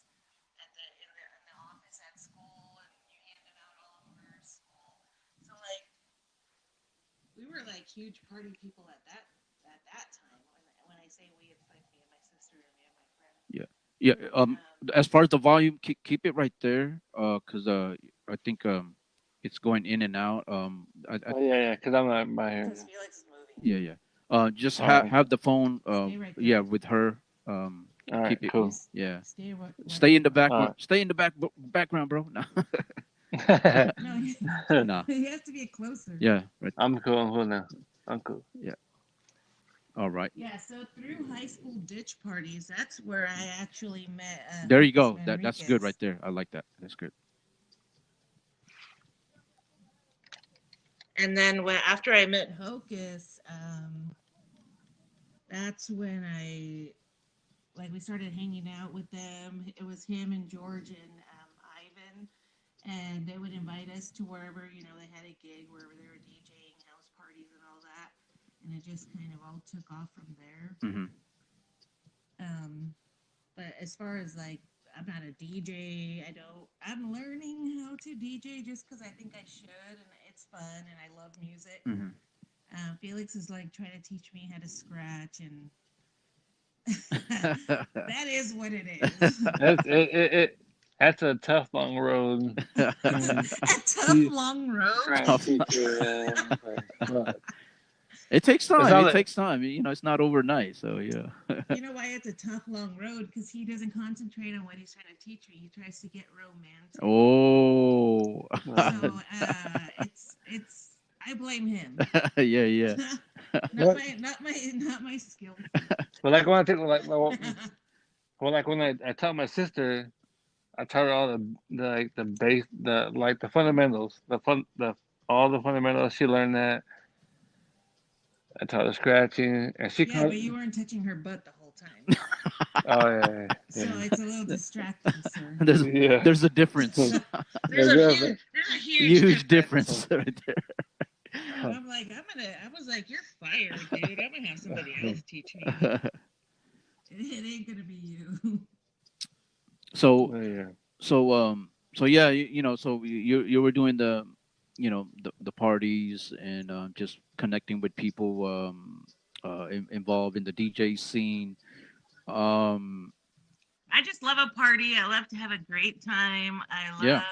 in the office at school, and you hand it out all over school. So like we were like huge party people at that time. When I say we, it's like me and my sister and me and my friend. Yeah, yeah. As far as the volume, keep it right there, cause I think it's going in and out. I Oh yeah, yeah. Because I'm not by here. Because Felix is moving. Yeah, yeah. Just All right, have the phone. Stay right Yeah, there. with her. all right, Keep it. cool. Yeah. Stay right Stay in where the you are. background. All Stay in the background, bro. No, right. No, no. he has to be closer. Yeah, right. I'm cool. I'm cool now. I'm cool. Yeah. All right. Yeah, so through high school ditch parties, that's where I actually met There you Hocus go. That's good right Manriquez. there. I like that. That's good. And then after I met Hocus, that's when we started hanging out with them. It was him and George and Ivan, and they would invite us to wherever they had a gig, wherever they were DJing, house parties, and all that. And it just kind of all took off from there. Hmm. Um, but as far as like, I'm not a DJ. I don't. I'm learning how to DJ just because I think I should, and it's fun, and I love music. Hmm. Felix is like trying to teach me how to scratch, and that is what it is. It that's a tough long road. Mm, A tough you long road. trying to Tough. teach you, man. Like, It takes it's time. not It like takes time. It's not overnight. So yeah. You know why it's a tough long road? Because he doesn't concentrate on what he's trying to teach me. He tries to get romantic. Oh. So it's I blame him. Yeah, yeah. what? Not my skill. But like when I take like when I taught my sister, I taught her all the like the base the fundamentals the all the fundamentals. She learned that. I taught her scratching, and she Yeah, caught. but you weren't touching her butt the whole time. Oh yeah, So yeah, it's a little distracting, sir. there's yeah. there's a difference. Exactly. There's a huge Huge difference. difference right I'm like, I was like, you're fired, dude. I'm gonna have somebody else teach me. there. It ain't gonna be you. so Oh, yeah. so yeah, so you were doing the parties and just connecting with people involved in the DJ scene. Um, I just love a party. I love to have a great time. I yeah. love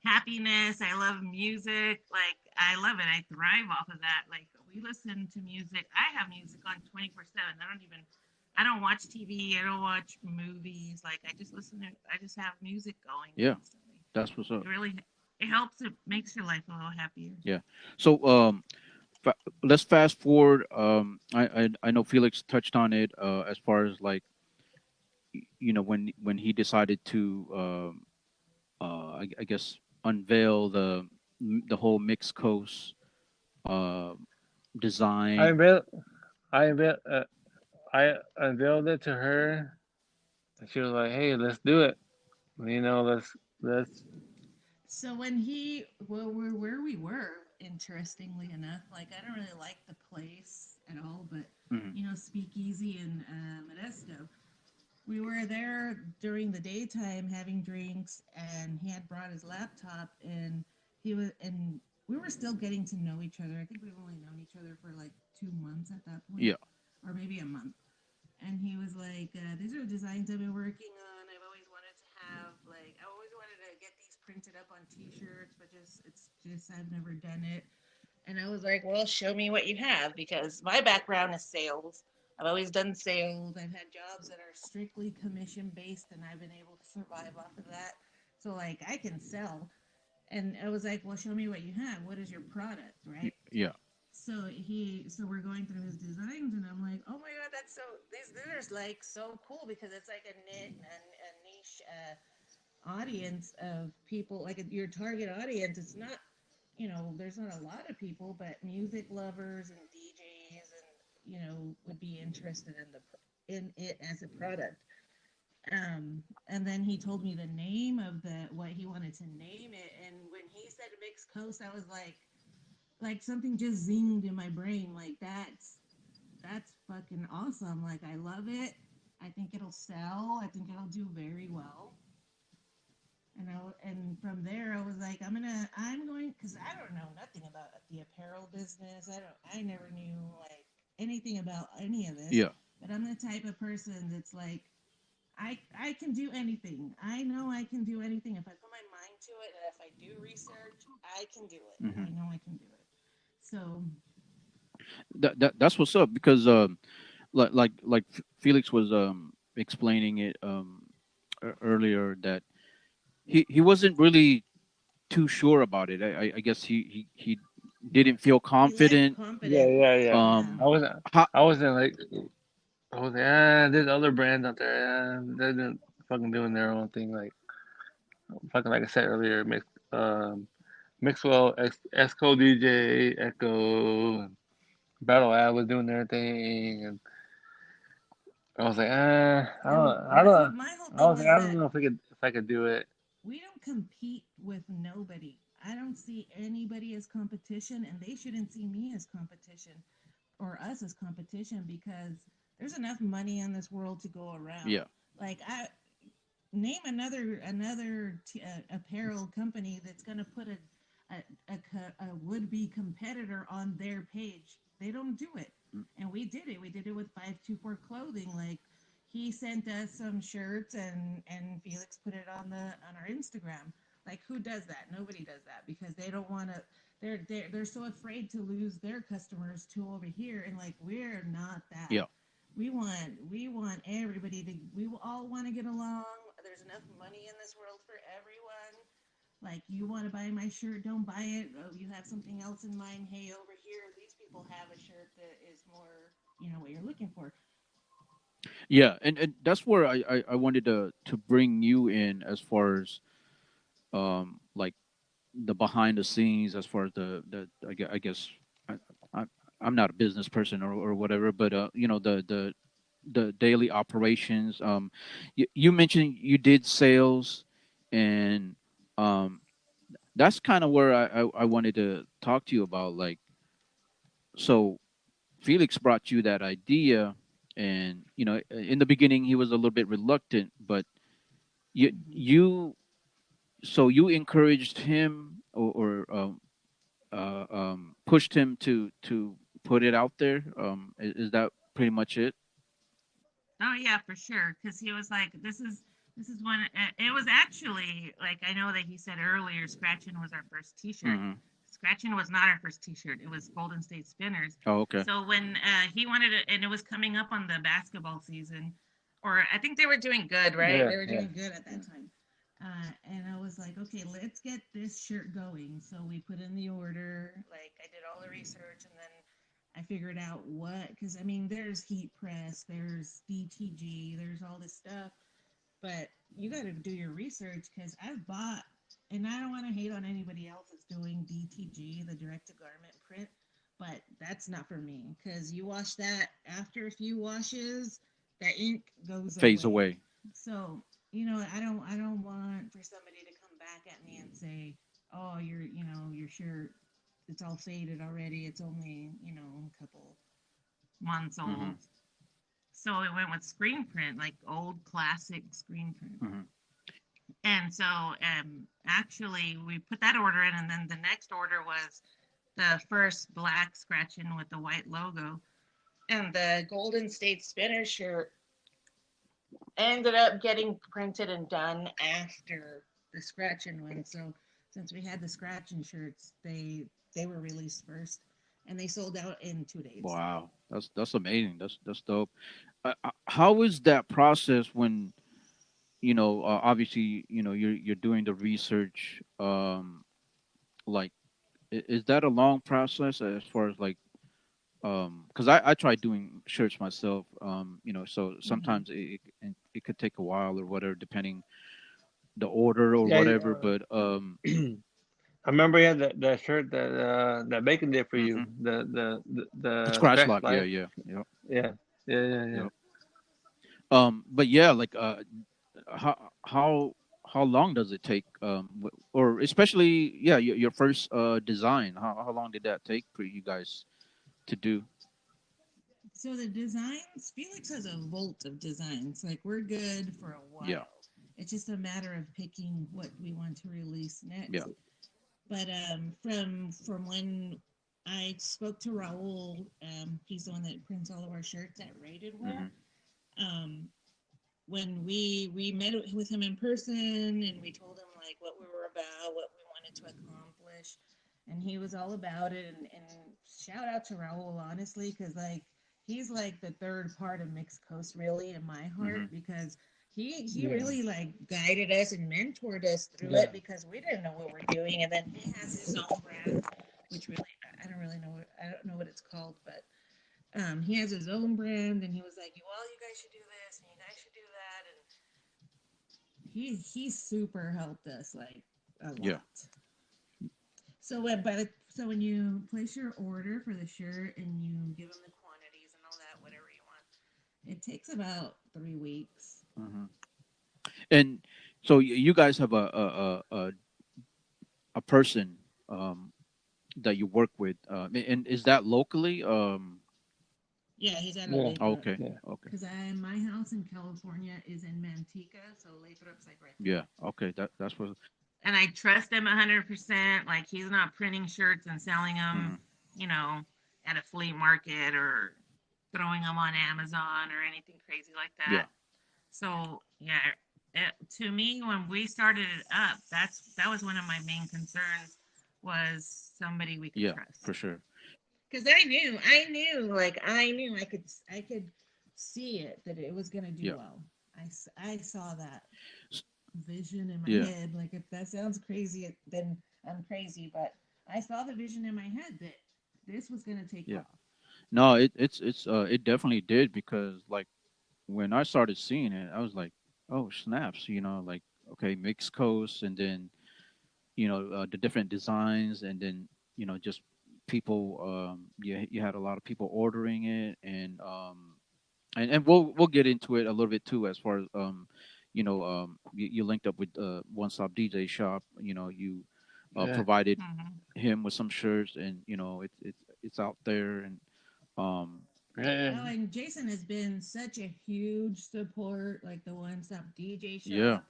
happiness. I love music. Like I love it. I thrive off of that. Like We listen to music. I have music on 24/7. I don't watch TV. I don't watch movies. Like I just listen to. I just have music going Yeah, constantly. that's what's up. It really it helps. It makes your life a little happier. Yeah. So fa- let's fast forward. I know Felix touched on it as far as like when he decided to I guess unveil the whole mixed coast uh, I design. unveiled, I unveiled, I unveiled it to her, and she was like, "Hey, let's do it. Let's." So when he well, where we were, interestingly enough, like I don't really like the place at all, but Mhm. Speakeasy in Modesto. We were there during the daytime having drinks, and he had brought his laptop, and we were still getting to know each other. I think we've only known each other for like 2 months at that point, Yeah. or maybe a month. And he was like, "These are designs I've been working on. I've always wanted to have like I always wanted to get these printed up on T-shirts, but just I've never done it." And I was like, "Well, show me what you have because my background is sales. I've always done sales. I've had jobs that are strictly commission based, and I've been able to survive off of that. So like I can sell." And I was like, "Well, show me what you have. What is your product, right?" Yeah. So we're going through his designs, and I'm like, "Oh my god, that's so these are like so cool because it's like a niche audience of people, like your target audience. It's not, there's not a lot of people, but music lovers and DJs and would be interested in it as a product." And then he told me the name of the what he wanted to name it, and when he said Mixed Coast, I was like something just zinged in my brain. Like that's fucking awesome. Like I love it. I think it'll sell. I think it'll do very well. And from there I was like, I'm going because I don't know nothing about the apparel business. I never knew like anything about any of this. Yeah. But I'm the type of person that's like I can do anything. I know I can do anything if I put my mind to it, and if I do research, I can do it. I Hmm. know I can do it. So That's what's up because Felix was explaining it earlier that he wasn't really too sure about it. I guess he didn't feel he lacked confident. Yeah, confidence. yeah, yeah. Yeah. Um, I wasn't. how, I wasn't like. I was like, there's other brands out there. They're fucking doing their own thing. Like fucking like I said earlier, Mixwell, Esco DJ, Echo, Battle Ad was doing their thing, and I was like, And my whole I thing was like, was I don't that know if I could do it. we don't compete with nobody. I don't see anybody as competition, and they shouldn't see me as competition or us as competition because there's enough money in this world to go around. yeah, Like I name another apparel company that's going to put a would be competitor on their page. They don't do it, mm, and we did it. We did it with 524 clothing. Like he sent us some shirts, and Felix put it on our Instagram. Like who does that? Nobody does that because they don't want to. They're so afraid to lose their customers to over here, and like we're not that. yeah, We want everybody to. We all want to get along. There's enough money in this world for everyone. Like you want to buy my shirt, don't buy it. Oh, you have something else in mind. Hey, over here, these people have a shirt that is more, what you're looking for. yeah, and that's where I wanted to bring you in as far as like the behind the scenes as far as I guess I, I I'm not a business person or whatever, but the daily operations. You mentioned you did sales, and um, that's kind of where I wanted to talk to you about. Like, so Felix brought you that idea, and in the beginning he was a little bit reluctant, but Hmm. you so you encouraged him or pushed him to put it out there. Is that pretty much it? Oh yeah, for sure. Because he was like, this is when it was actually like I know that he said earlier, scratching was our first T-shirt. Hmm. Scratching was not our first T-shirt. It was Golden State Spinners. Oh, okay. So when he wanted it, and it was coming up on the basketball season, or I think they were doing good, right? Yeah, They were yeah. doing good at that time. And I was like, okay, let's get this shirt going. So we put in the order. Like I did all the research, and then I figured out what, because I mean, there's heat press, there's DTG, there's all this stuff, but you got to do your research because I've bought, and I don't want to hate on anybody else that's doing DTG, the direct to garment print, but that's not for me because you wash that after a few washes, the ink goes Phase away. away. So I don't want for somebody to come back at me and say, oh, your shirt, it's all faded already. It's only a couple months Mm-hmm. old. So we went with screen print, like old classic screen print. Mm-hmm. And so actually we put that order in, and then the next order was the first black scratching with the white logo. And the Golden State Spinner shirt ended up getting printed and done after the scratching one. So since we had the scratching shirts, they were released first, and they sold out in 2 days. Wow, that's amazing. That's dope. How is that process when obviously you're doing the research? Like, is that a long process as far as like because I tried doing shirts myself. So Mm-hmm. sometimes it could take a while or whatever, depending the order or Yeah, whatever. But I remember you had that shirt that Bacon did for you. mhm. The The scratch Scratch lock, yeah, Life. yeah, yeah, Yeah, yeah, yeah, yeah. yeah. But yeah, like how how how long does it take? Or especially yeah, your first design. How long did that take for you guys to do? So the designs, Felix has a vault of designs. Like we're good for a Yeah, while. It's just a matter of picking what we want to release yeah. next. But from when I spoke to Raul, he's the one that prints all of our shirts at Rated Wear. Hmm. Um, when we met with him in person and we told him like what we were about, what we wanted to accomplish, and he was all about it. And shout out to Raul honestly, because like he's like the third part of Mixed Coast really in my heart Hmm. because he Yeah, really like guided us and mentored us through yeah. it because we didn't know what we're doing. And then he has his own brand, which really I don't really know I don't know what it's called, but he has his own brand, and he was like, "Well, you guys should do this, and you guys should do that," and he super helped us like a Yeah. lot. So when you place your order for the shirt and you give them the quantities and all that, whatever you want, it takes about 3 weeks. Hmm. And so you guys have a person that you work with, and is that locally? Yeah, he's out of Yeah, Lathrop Okay, yeah. okay, because I my house in California is in Manteca, so Lathrop's like right there. yeah, okay. That's what. And I trust him 100%. Like he's not printing shirts and selling them, Hmm. you know, at a flea market or throwing them on Amazon or anything crazy like Yeah, that. So yeah, to me, when we started it up, that was one of my main concerns was somebody we could yeah, for trust. sure. Because I could see it that it was gonna do Yeah, well. I saw that S- vision in my yeah. head. Like if that sounds crazy, then I'm crazy. But I saw the vision in my head that this was gonna take Yeah. off. No, it definitely did because like when I started seeing it, I was like, oh snaps, like okay, mixed coast, and then the different designs, and then just people. You had a lot of people ordering it, and we'll get into it a little bit too as far as you linked up with One Stop DJ Shop. You Yeah. provided Mm-hmm. him with some shirts, and it's out there, and um Yeah. Oh, and Jason has been such a huge support, like the One Stop DJ yeah, shop,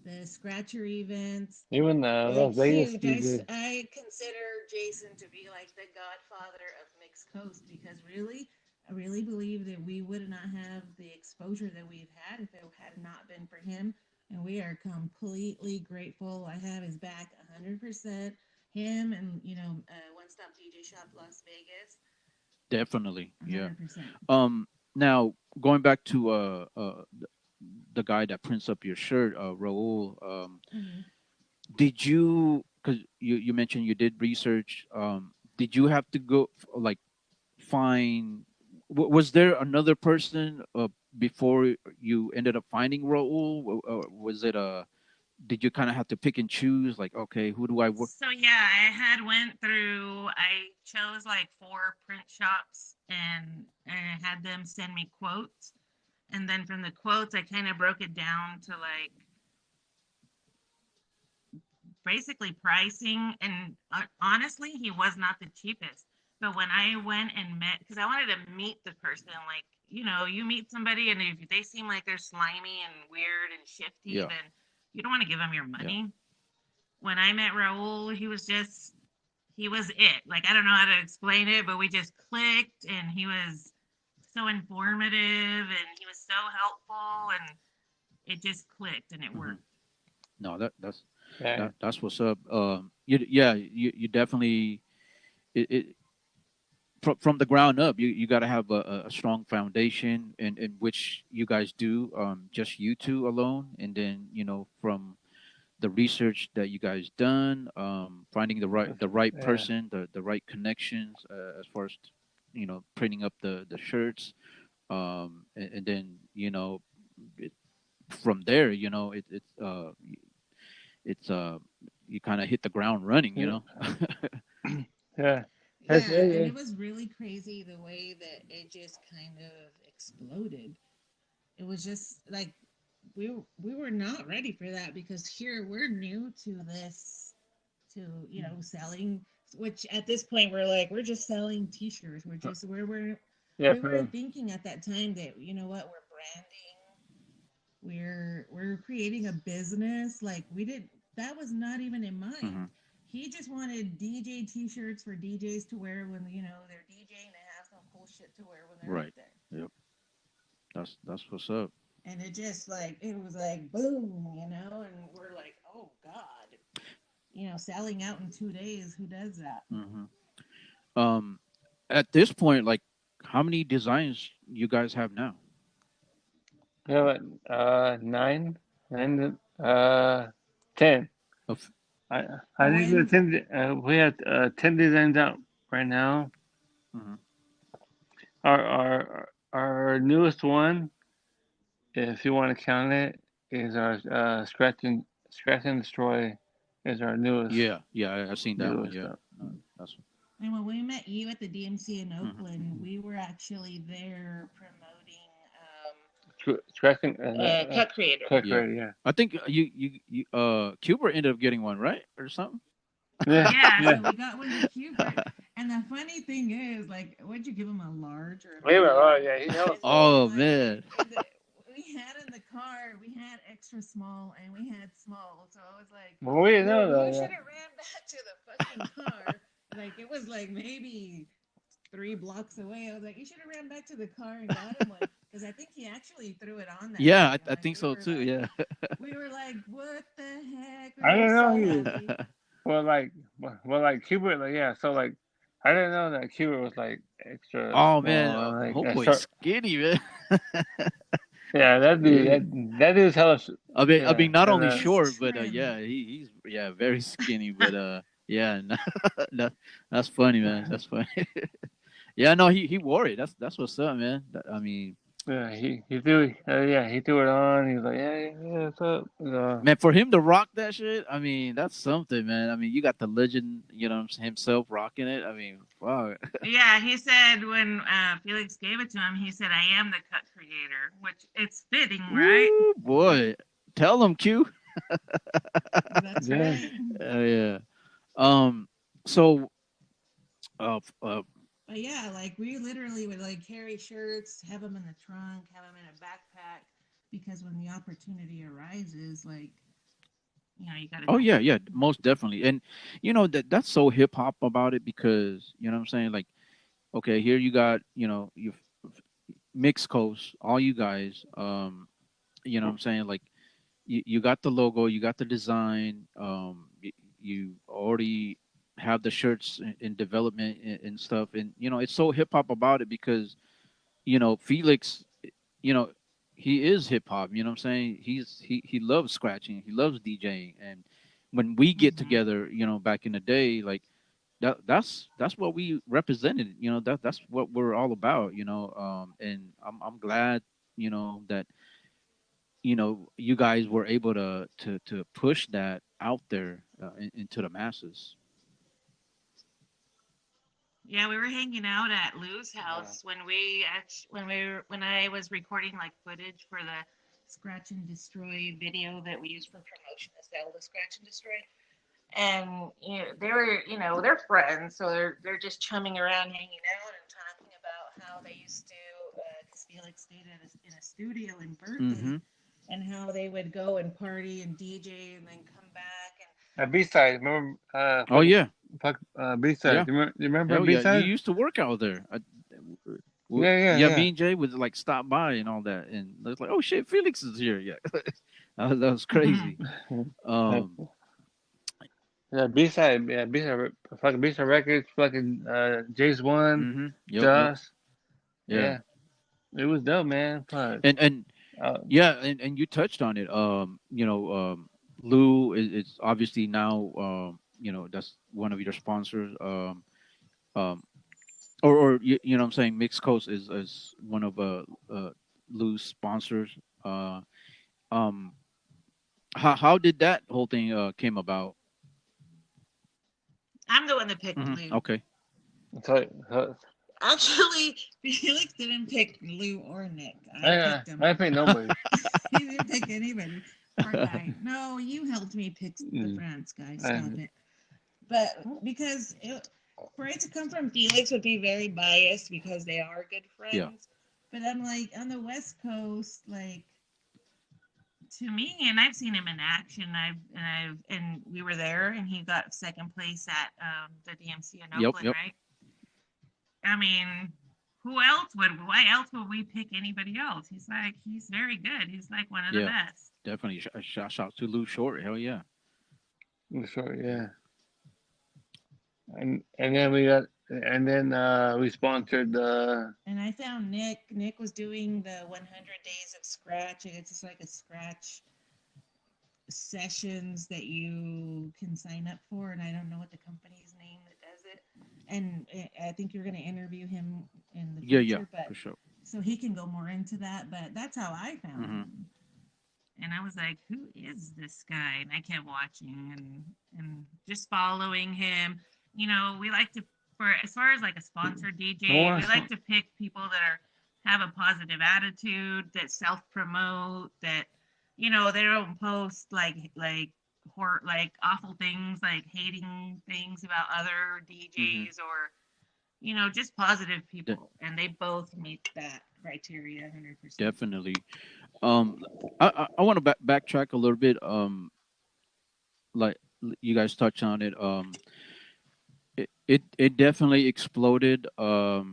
the Scratcher events, Even like Las Vegas huge. DJ. I consider Jason to be like the godfather of Mixed Coast because really, I really believe that we would not have the exposure that we've had if it had not been for him. And we are completely grateful. I have his back 100%. him and One Stop DJ Shop Las Vegas. Definitely, yeah. 100%. Now going back to the guy that prints up your shirt, Raul. Hmm. Did you? Because you mentioned you did research. Did you have to go like find? Was there another person before you ended up finding Raul? Or was it a? Did you kind of have to pick and choose? Like, okay, who do I work? So yeah, I had went through. I chose like four print shops, and I had them send me quotes, and then from the quotes, I kind of broke it down to like basically pricing. And honestly, he was not the cheapest. But when I went and met, because I wanted to meet the person, like you meet somebody, and if they seem like they're slimy and weird and shifty, Yeah, then you don't want to give them your yeah. money. When I met Raul, he was it. Like I don't know how to explain it, but we just clicked, and he was so informative, and he was so helpful, and it just clicked, and it Hmm. worked. No, Yeah. that's what's up. Yeah, you definitely it from the ground up. You got to have a strong foundation, in which you guys do. Just you two alone, and then from the research that you guys done, finding the right Yeah. person, the right connections, as far as printing up the shirts, and then it, from there, it's you kind of hit the ground running, Yeah. you know. Yeah. That's Yeah, and it. it was really crazy the way that it just kind of exploded. It was just like we were not ready for that because here we're new to this, to selling, which at this point we're like we're just selling t-shirts. Yeah. We weren't thinking at that time that what, we're branding, we're creating a business. Like we did, that was not even in mind. Hmm. He just wanted DJ t-shirts for DJs to wear when they're DJing and have some cool shit to wear when they're up Right. there. Yep. That's what's up. And it just like it was like boom, and we're like, oh god, selling out in 2 days. Who does that? Hmm. Um, at this point, like, how many designs you guys have now? We have nine, nine, 10. Of I think When 10. We have 10 designs out right now. hmm. Our newest one, if you want to count it, is our scratch and destroy. Is our Yeah, yeah, I seen that one. newest Yeah, stuff. that's. and when we met you at the DMC in Hmm. Oakland, we were actually there promoting Scratch and Cut Creator. cut Yeah, creator. Yeah. I think Cuber ended up getting one, right, or something. Yeah. Yeah, Yeah. so we got one to Cubert. And the funny thing is, like, would you give him a large or a Wait a minute. medium? Oh yeah. He held. And then, Oh like, man. we had in the car, we had extra small and we had small. So I was like, Well, we didn't know well, you though. should have ran back to the fucking car. Like, it was like maybe 3 blocks away. I was like, you should have ran back to the car and got him one. Because I think he actually threw it on that Yeah, day. I And like, think so too. Yeah. we were like, what the heck? I We were didn't know so he was. happy. Like Cuba. Like yeah. So like, I didn't know that Cuba was like extra Oh man, small. Like I homeboy start. skinny man. Yeah. That dude. Yeah. That dude's hella. I mean, Yeah. not And only He's short, but trim. yeah, he's yeah very skinny. But yeah, that, that's funny, man. That's funny. Yeah, no, he wore it. That's what's up, man. I mean, yeah. He threw. Yeah. He threw it on. He was like, yeah, yeah. What's up? man, for him to rock that shit, I mean, that's something, man. I mean, you got the legend, himself rocking it. I mean, fuck. Yeah, he said when Felix gave it to him, he said, I am the cut creator, which it's fitting, right? Ooh, boy, tell him, Q. That's Yeah. right. Yeah. Um. So, uh, But yeah, like we literally would like carry shirts, have them in the trunk, have them in a backpack, because when the opportunity arises, like, you got to oh go yeah, for yeah, it. most definitely. And that's so hip hop about it, because what I'm saying, like, okay, here you got, you mixed coast, all you guys, what I'm saying, like, you got the logo, you got the design, you already. have the shirts in development and stuff, and it's so hip hop about it because Felix, you know, he is hip hop. You know what I'm saying? He loves scratching. He loves DJing. And when we get Mm-hmm. together, back in the day, like that's what we represented. That's what we're all about. And I'm glad, that you guys were able to push that out there into the masses. Yeah, we were hanging out at Lou's Yeah. house when I was recording like footage for the Scratch and Destroy video that we used for promotion to sell the Scratch and Destroy. And they were they're friends, so they're just chumming around, hanging out, and talking about how they used to, because Felix stayed in a studio in Mm-hmm. Berkeley, and how they would go and party and DJ and then come back and B-side, remember? Oh yeah, B-side. yeah, You remember hell yeah. You B-side? used to work out there. Yeah, yeah, Yeah, yeah. me and Jay would like stop by and all that, and it's like, oh shit, Felix is here. Yeah, that was crazy. Um, Yeah, B-side. Yeah, B-side. Fucking B-side Records. Fucking Jace One, yep, Josh. yeah, Yeah, it was dope, man. Fuck. and Uh, yeah, and you touched on it. Lou is obviously now, that's one of your sponsors. Um, or you know what I'm saying, Mixed Coast is one of Lou's sponsors. Um, how did that whole thing came about? I'm the one that picked Lou. Okay. so, Actually, Felix didn't pick Lou or Nick. I picked him. I ain't paying nobody. He didn't pick anybody. Poor guy. No, you helped me pick the Mm. France guy. Stop it. But because for it to come from Felix would be very biased because they are good friends. Yeah. But I'm like on the West Coast, like to me, and I've seen him in action. And we were there, and he got second place at the DMC in Yep. Oakland, right? I mean, why else would we pick anybody else? He's very good. He's like one of the Yeah. best. Definitely. Shout out to Lou Short. Hell yeah. Sure, yeah. And then we sponsored the. And I found Nick. Nick was doing the 100 days of scratch. It's just like a scratch sessions that you can sign up for, and I don't know what the company's name that does it. And I think you're going to interview him in the future, Yeah, but for sure. so he can go more into that. But that's how I found him. And I was like, "Who is this guy?" And I kept watching and just following him. We like to, for as far as like a sponsored DJ, we like to pick people that have a positive attitude, that self promote, that they don't post like awful things, like hating things about other DJs or just positive people. And they both meet that criteria 100%. Definitely. I want to backtrack a little bit. Like you guys touched on it. It definitely exploded. What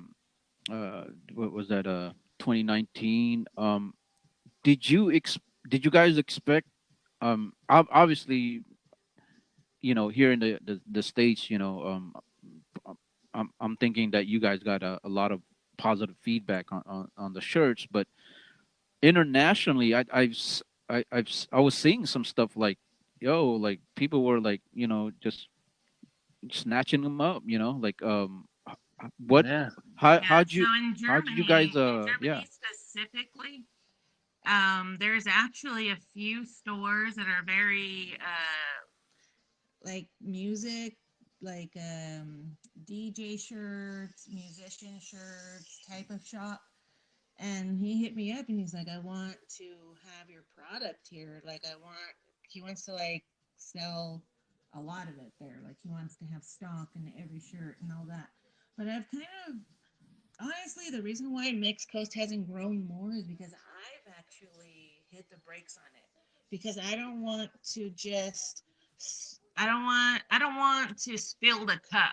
was that? 2019. Did you guys expect? Obviously, here in the states, I'm thinking that you guys got a lot of positive feedback on the shirts, but internationally, I was seeing some stuff like, yo, like people were like, just snatching them up, like what Yeah. how'd you So in Germany, how'd you guys Germany specifically, there's actually a few stores that are very like music, like DJ shirts, musician shirts type of shop. And he hit me up and he's like, I want to have your product here. Like he wants to like sell a lot of it there. Like he wants to have stock in every shirt and all that. But I've kind of, honestly, the reason why Mixed Coast hasn't grown more is because I've actually hit the brakes on it. Because I don't want to just, I don't want to spill the cup.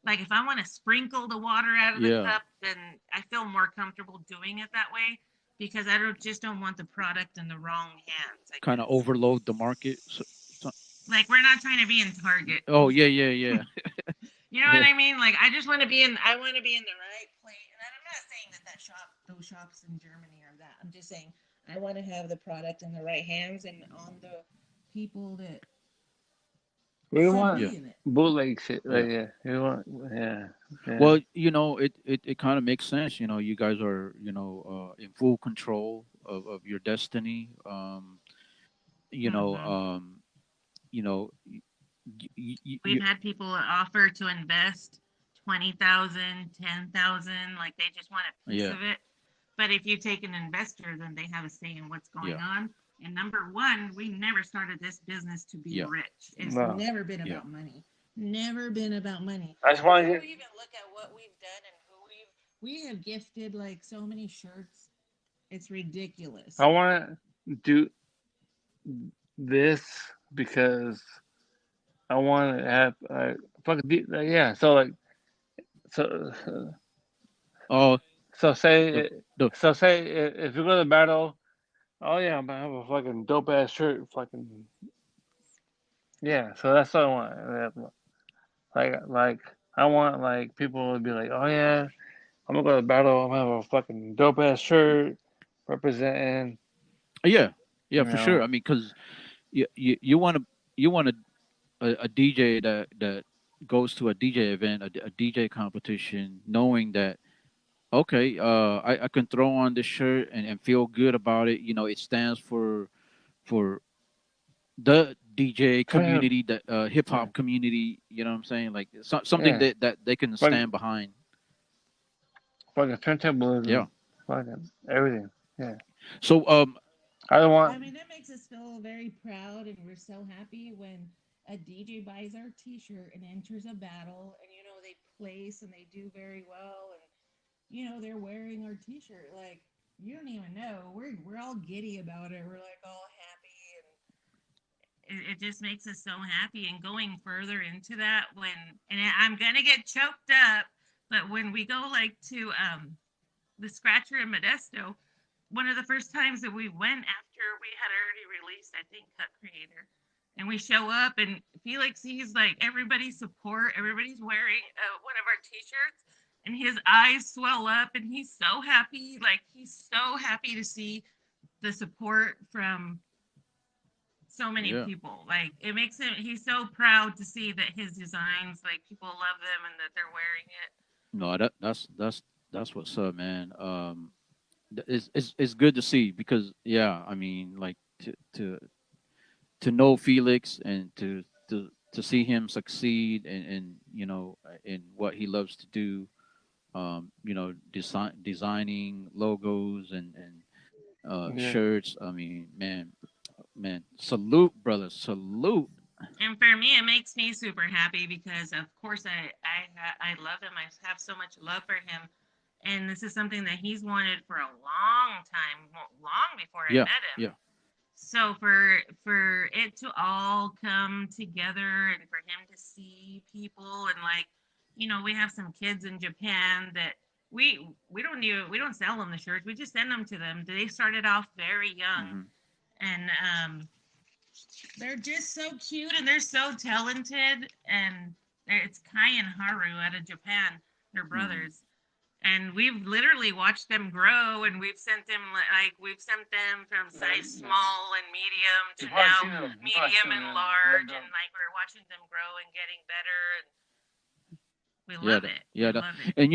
Like if I want to sprinkle the water out of the cup, then I feel more comfortable doing it that way because I don't want the product in the wrong hands. kind of overload the market? Like we're not trying to be in Target. Oh yeah. You know what I mean? Like I just want to be in. I want to be in the right place. And I'm not saying that those shops in Germany are that. I'm just saying I want to have the product in the right hands and on the people that We should want Yeah, be in it. bootleg shit. yeah. Like, yeah, we want, yeah, yeah. Well, it kind of makes sense. You guys are, in full control of your destiny. You know, Hmm. um, you know, We've had people offer to invest 20,000, 10,000, like they just want a piece yeah, of it. But if you take an investor, then they have a say in what's yeah, going on. And number one, we never started this business to be yeah, rich. It's No, never been yeah, about money. Never been about money. I just If want to you get. even look at what we've done and who we have gifted like so many shirts. It's ridiculous. I want to do this because I want to have yeah. So like so oh, so the say the if you go to the battle, oh yeah, I'm gonna have a fucking dope ass shirt, fucking yeah. So that's what I want. Like I want like people to be like, oh yeah, I'm gonna go to the battle. I'm gonna have a fucking dope ass shirt representing. yeah, yeah, You for sure. know, I mean, because you want a DJ that goes to a DJ event, a DJ competition, knowing that, okay, I can throw on this shirt and feel good about it. It stands for the DJ turn community, the hip yeah, hop community. You know what I'm saying? Like something yeah, that they can fucking stand behind. fucking turntablism, Yeah. fucking everything. Yeah, So I don't I want. mean, it makes us feel very proud, and we're so happy when a DJ buys our T-shirt and enters a battle, and they place and they do very well, and they're wearing our T-shirt. Like you don't even know, we're all giddy about it. We're like all happy, and it just makes us so happy. And going further into that, I'm gonna get choked up, but when we go like to the Scratcher in Modesto, one of the first times that we went after we had already released, I think, Cut Creator. And we show up, and Felix sees like everybody's support. Everybody's wearing one of our T-shirts, and his eyes swell up, and he's so happy. Like he's so happy to see the support from so many yeah, people. Like it makes him. He's so proud to see that his designs, like people love them, and that they're wearing it. no, that's what's up, man. It's good to see because yeah, I mean, like to know Felix and to see him succeed and in what he loves to do. Designing logos and Yeah, shirts. I mean, man, salute, brother, salute. And for me, it makes me super happy because, of course, I love him. I have so much love for him, and this is something that he's wanted for a long time, long before I Yeah, met him. yeah, So for it to all come together and for him to see people and like, we have some kids in Japan that we don't sell them the shirts. We just send them to them. They started off very young, hmm and they're just so cute and they're so talented. And it's Kai and Haru out of Japan. They're hmm brothers. And we've literally watched them grow, and we've sent them from size small and medium to you probably now seen them. You probably medium seen and them. large, and like we're watching them grow and getting better, and we yeah, love it. We yeah, love it, and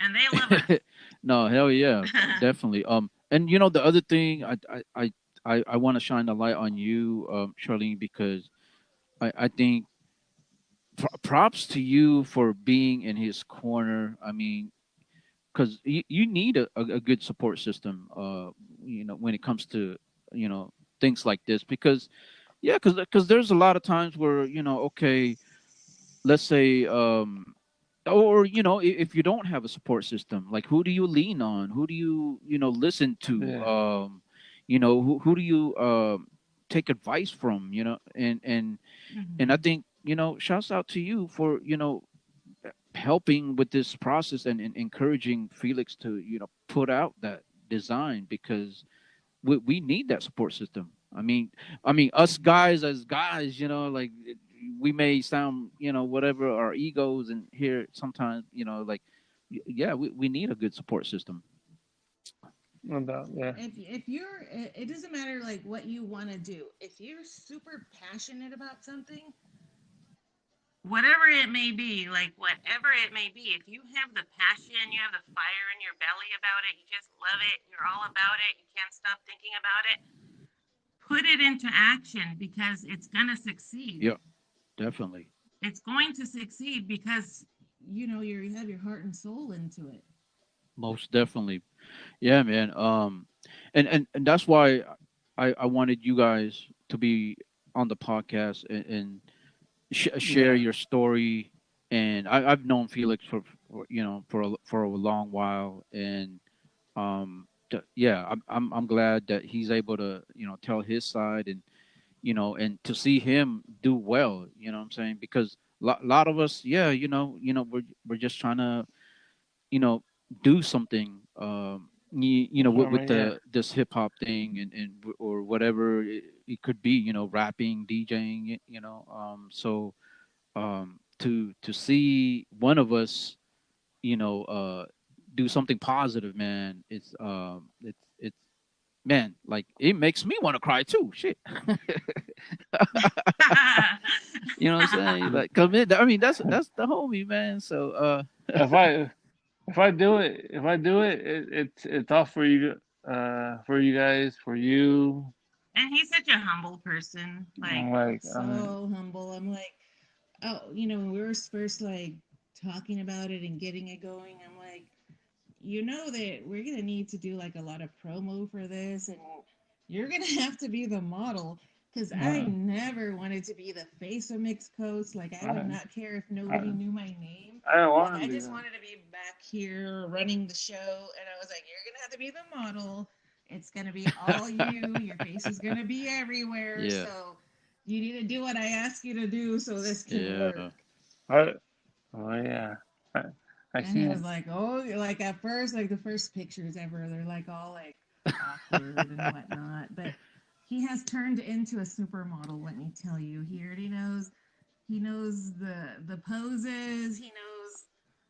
and they love us. no, hell yeah, definitely. And the other thing, I want to shine the light on you, Charlene, because I think props to you for being in his corner. I mean, because you need a good support system when it comes to you know things like this because yeah because there's a lot of times where okay, let's say or if you don't have a support system, like who do you lean on, who do you listen to, Yeah, who do you take advice from, and I Mhm. think shouts out to you for helping with this process and encouraging Felix to put out that design because we need that support system. I mean us guys as guys, like we may sound, whatever our egos, and here sometimes, like, yeah, we need a good support system. No doubt. Yeah. If you're, it doesn't matter like what you want to do. If you're super passionate about something, whatever it may be, like whatever it may be, if you have the passion, you have the fire in your belly about it, you just love it, you're all about it, you can't stop thinking about it, put it into action because it's going to succeed. Yeah, definitely. It's going to succeed because you have your heart and soul into it. Most definitely. Yeah, man. And that's why I wanted you guys to be on the podcast, and share Yeah. your story. And I've known Felix for a long while, and yeah, I'm glad that he's able to tell his side, and and to see him do well. You know what I'm saying? Because lot of us, yeah, we're just trying to you know do something, with Yeah. the this hip hop thing, or whatever it could be, rapping, DJing it, so to see one of us, you know uh do something positive, man. It's man, like, it makes me want to cry too, shit. You know what I'm saying? Like, commit. I mean, that's the homie, man. So If I it's all for you guys, for you. And he's such a humble person, like Like so humble. I'm like, oh, when we were first like talking about it and getting it going, I'm like, that we're gonna need to do like a lot of promo for this, and you're gonna have to be the model. Because I uh, never wanted to be the face of Mixed Coast. Like, I would I, not care if nobody I knew my name. I don't Like, want I to do just that. wanted to be back here running the show. And I was like, you're gonna have to be the model. It's gonna be all you. Your face is gonna be everywhere. yeah, So you need to do what I ask you to do so this can yeah, work. I, oh yeah. I, I And he was can't. like, oh, like at first, like the first pictures ever, they're like all like awkward and whatnot. But he has turned into a supermodel, let me tell you. He already knows. He knows the poses. He knows,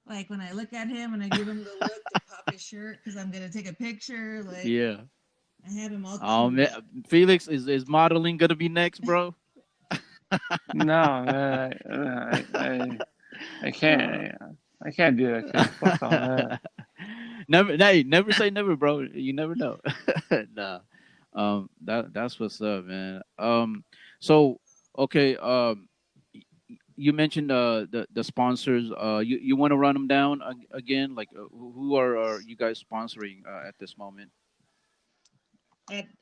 like when I look at him and I give him the look to pop his shirt because I'm gonna take a picture. Like yeah. I have him all Oh queued man, up. Felix, is modeling gonna be next, bro? No, man, I Uh, can't. I can't do that shit. Fuck all that. never, hey, never say never, bro. You never know. Nah, that's what's up, man. So okay, you mentioned the sponsors. You want to run them down again? Like, who are you guys sponsoring at this moment?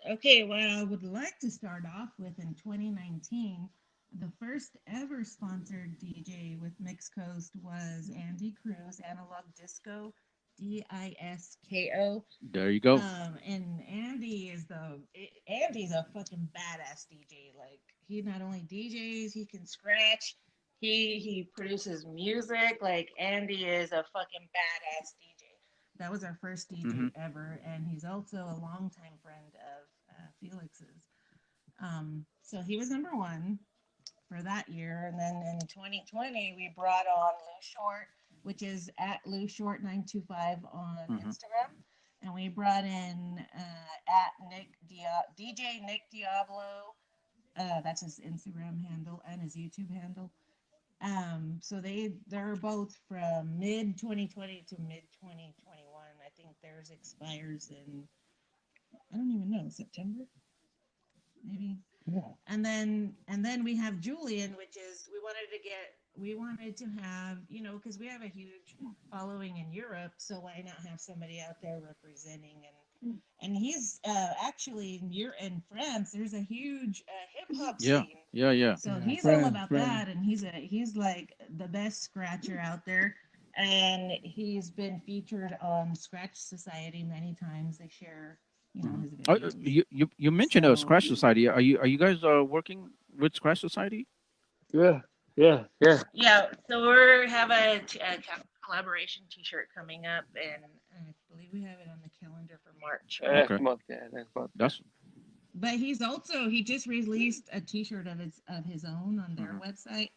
Okay, what I would like to start off with in 2019, the first ever sponsored DJ with Mix Coast was Andy Cruz, Analog Disco, Disko. There you go. And Andy's a fucking badass DJ. Like he not only DJs, he can scratch. He produces music. Like Andy is a fucking badass DJ. That was our first Hmm. DJ ever, and he's also a longtime friend of Felix's. So he was number one for that year, and then in 2020 we brought on Lou Short, which is at Lou Short 925 on Hmm. Instagram, and we brought in at DJ Nick Diablo. That's his Instagram handle and his YouTube handle. So they're both from mid 2020 to mid 2021. I think theirs expires in, I don't even know, September maybe. Yeah. And then we have Julian, which is we wanted to have, because we have a huge following in Europe, so why not have somebody out there representing, and he's actually in France. There's a huge hip hop Yeah, scene, yeah, yeah. so Yeah, he's all friends, about friends. that, and he's like the best scratcher out there, and he's been featured on Scratch Society many times. They share, Hmm. his videos. You mentioned a So Scratch Society. Are you guys working with Scratch Society? Yeah, yeah, yeah. yeah, so we have a collaboration T-shirt coming up, and I believe we have it on the calendar for March. But Okay, Next month, yeah, next month, yeah. that's But he just released a T-shirt of his own on their Hmm. website,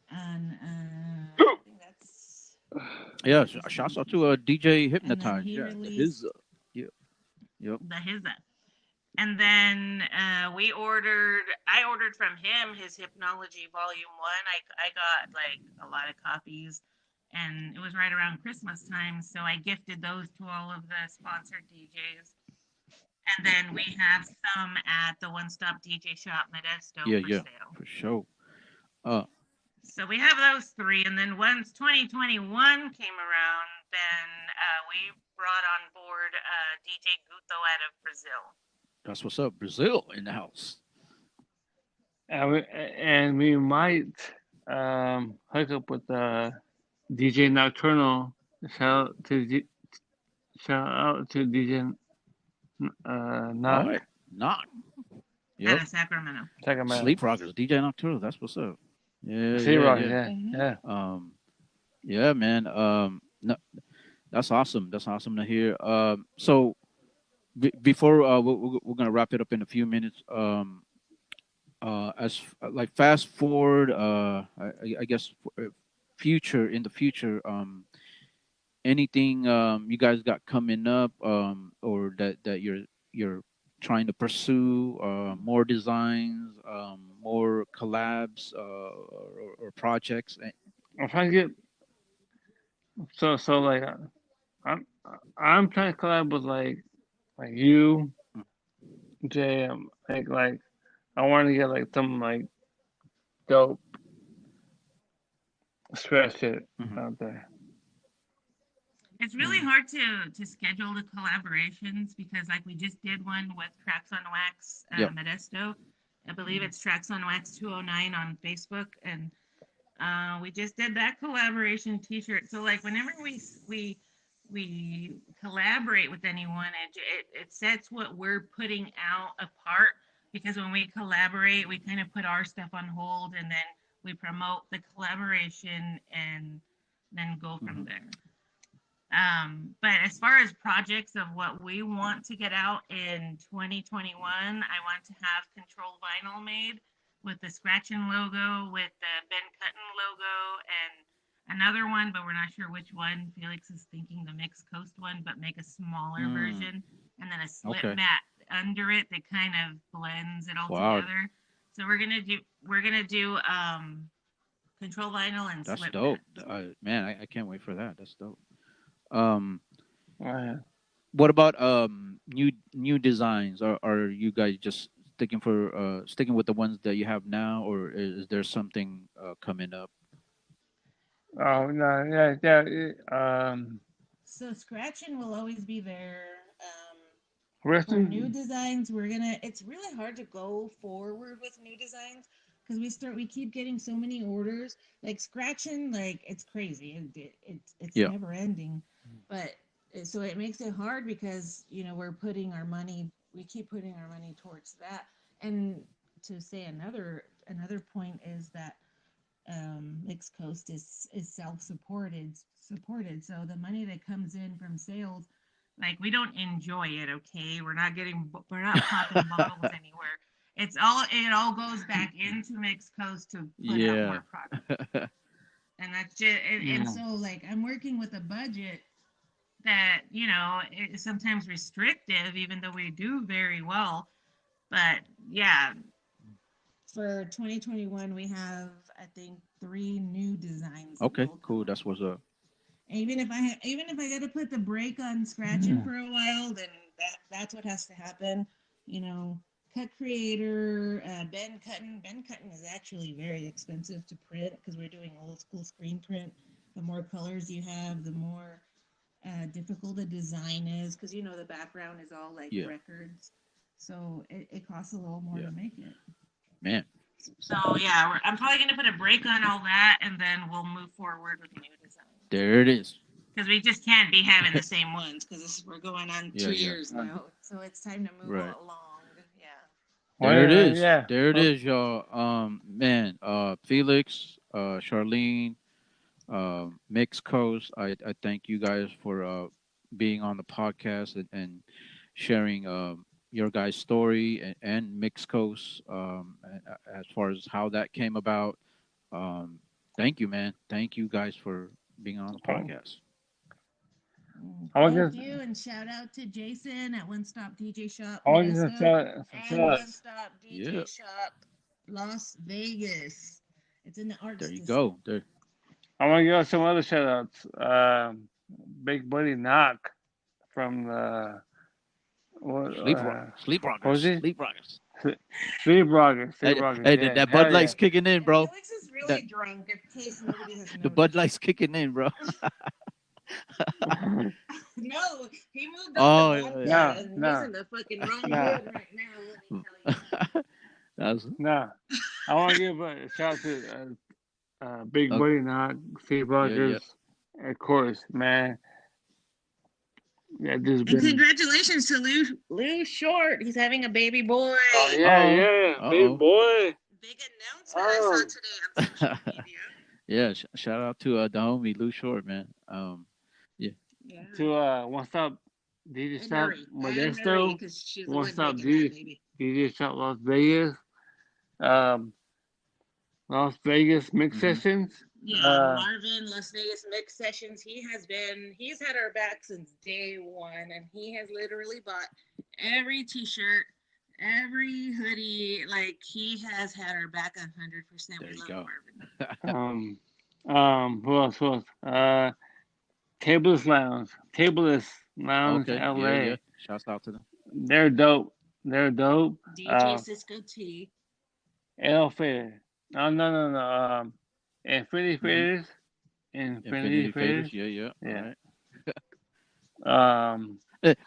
and I think that's Yeah, his shouts name. out to DJ And then Hypnotize. he Yeah, his. released Yeah, yep. the his And then I ordered from him his Hypnology Volume 1. I got like a lot of copies, and it was right around Christmas time, so I gifted those to all of the sponsored DJs. And then we have some at the One Stop DJ Shop Modesto Yeah, for yeah, sale. for sure. Uh, So we have those three, and then once 2021 came around, then we brought on board DJ Guto out of Brazil. that's what's up. Brazil in the house. and we might hook up with DJ Nocturnal. Shout out to shout out to DJ All Knock right, not. Out Yep. of Sacramento. Sacramento. Sleep Rockers, DJ Nocturnal. That's what's up. Yeah, Sea yeah, Rock, yeah. yeah, Mm-hmm. yeah. Yeah, man. No, that's awesome. That's awesome to hear. So before we're gonna wrap it up in a few minutes. Like fast forward, I guess future in the future. Anything you guys got coming up, or that you're trying to pursue, more designs, more collabs, or projects. I'm trying to get so like I'm I'm trying to collab with like you, Jay. Like I want to get like some like dope scratch shit Mhm. out there. It's really hard to schedule the collaborations because like we just did one with Tracks on Wax Yep. Modesto. I believe it's Tracks on Wax 209 on Facebook, and we just did that collaboration T-shirt. So like whenever we collaborate with anyone, it sets what we're putting out apart because when we collaborate, we kind of put our stuff on hold and then we promote the collaboration and then go from Mhm. there. But as far as projects of what we want to get out in 2021, I want to have Control Vinyl made with the Scratchin' logo, with the Ben Cutton logo, and another one, but we're not sure which one. Felix is thinking the Mixed Coast one, but make a smaller Mm, version, and then a slip okay. mat under it that kind of blends it all Wow, together. So we're gonna do Control Vinyl and that's slip dope. mat. Man, I can't wait for that. That's dope. Um, Right. what about new designs? Are you guys just sticking with the ones that you have now, or is there something coming up? Oh no, yeah, yeah. So scratching will always be there. For new Resting. designs, it's really hard to go forward with new designs because we keep getting so many orders. Like scratching, like it's crazy. It's Yeah. never ending, but so it makes it hard because we keep putting our money towards that. And to say another point is that Mixed Coast is supported. So the money that comes in from sales, like we don't enjoy it. Okay, we're not popping bottles anywhere. It all goes back into Mixed Coast to put out Yeah. more product, and that's just and Mm. so like I'm working with a budget that is sometimes restrictive, even though we do very well. But yeah, for 2021, we have, I think, three new designs that Okay, will come cool. out. That's what's up. Even if I got to put the brake on scratching for a while, then that's what has to happen. You know, cut creator, Ben Cutton is actually very expensive to print because we're doing old school screen print. The more colors you have, the more difficult the design is because the background is all like Yeah. records, so it costs a little more Yeah. to make it. Man, So yeah, I'm probably going to put a break on all that, and then we'll move forward with new designs there it is. because we just can't be having the same ones because we're going on Yeah, two yeah. years now. So it's time to move Right. along. Yeah. Oh There it yeah, is. yeah. There it Oh, is, y'all. Man, Felix, Charlene, Mixed Coast. I thank you guys for being on the podcast and sharing your guys' story and Mixed Coast, as far as how that came about. Um, Thank you, man. Thank you guys for being on the Oh, podcast. I want Thank to you, and shout out to Jason at One Stop DJ Shop I want to Modesto and shout One Stop Yeah, DJ Shop Las Vegas. It's in the there Arts you District. go. There, I want to give out some other shout outs. Big Buddy Knock from the what what was he? sleep rockers. Sleep Hey, Rockers, hey, yeah, that Bud hell yeah. Light's kicking in, And bro. Felix is That really drunk, in case nobody has the Bud noticed. Light's kicking in, bro. No, he moved on to Oh, vodka, no, and he's no, in the fucking wrong no, mood right now. Let me tell you. yeah. That's no. I want to give a shout out to Big okay. Buddy Knock, Sleep Yeah, yeah. Rockers, of course, man. Yeah, just And been. congratulations to Lou Short. He's having a baby boy. Oh yeah, Oh, yeah, big oh. boy. Big announcement I saw Oh, today on social media. Yeah. Shout out to the homie Lou Short, man. Yeah. Yeah. to One Stop DJ And Shop Marie, Modesto, because she's the One one Stop making that baby. DJ Shop Las Vegas, um, Las Vegas Mix Hmm. Sessions. Yeah, Uh, Marvin, Las Vegas Mix Sessions. He's had our back since day one, and he has literally bought every T-shirt, every hoodie. Like he has had our back 100%. There We you love go. Marvin. who else? Who else? Tableless Lounge, Okay. Yeah, yeah. LA. Shouts out to them. They're dope. They're dope. DJ Cisco T. L Fader. No, no, no, no. Infinity Hmm. Faders. Infinity Infinity Faders. Faders. Yeah, yeah. All Yeah. right. Um,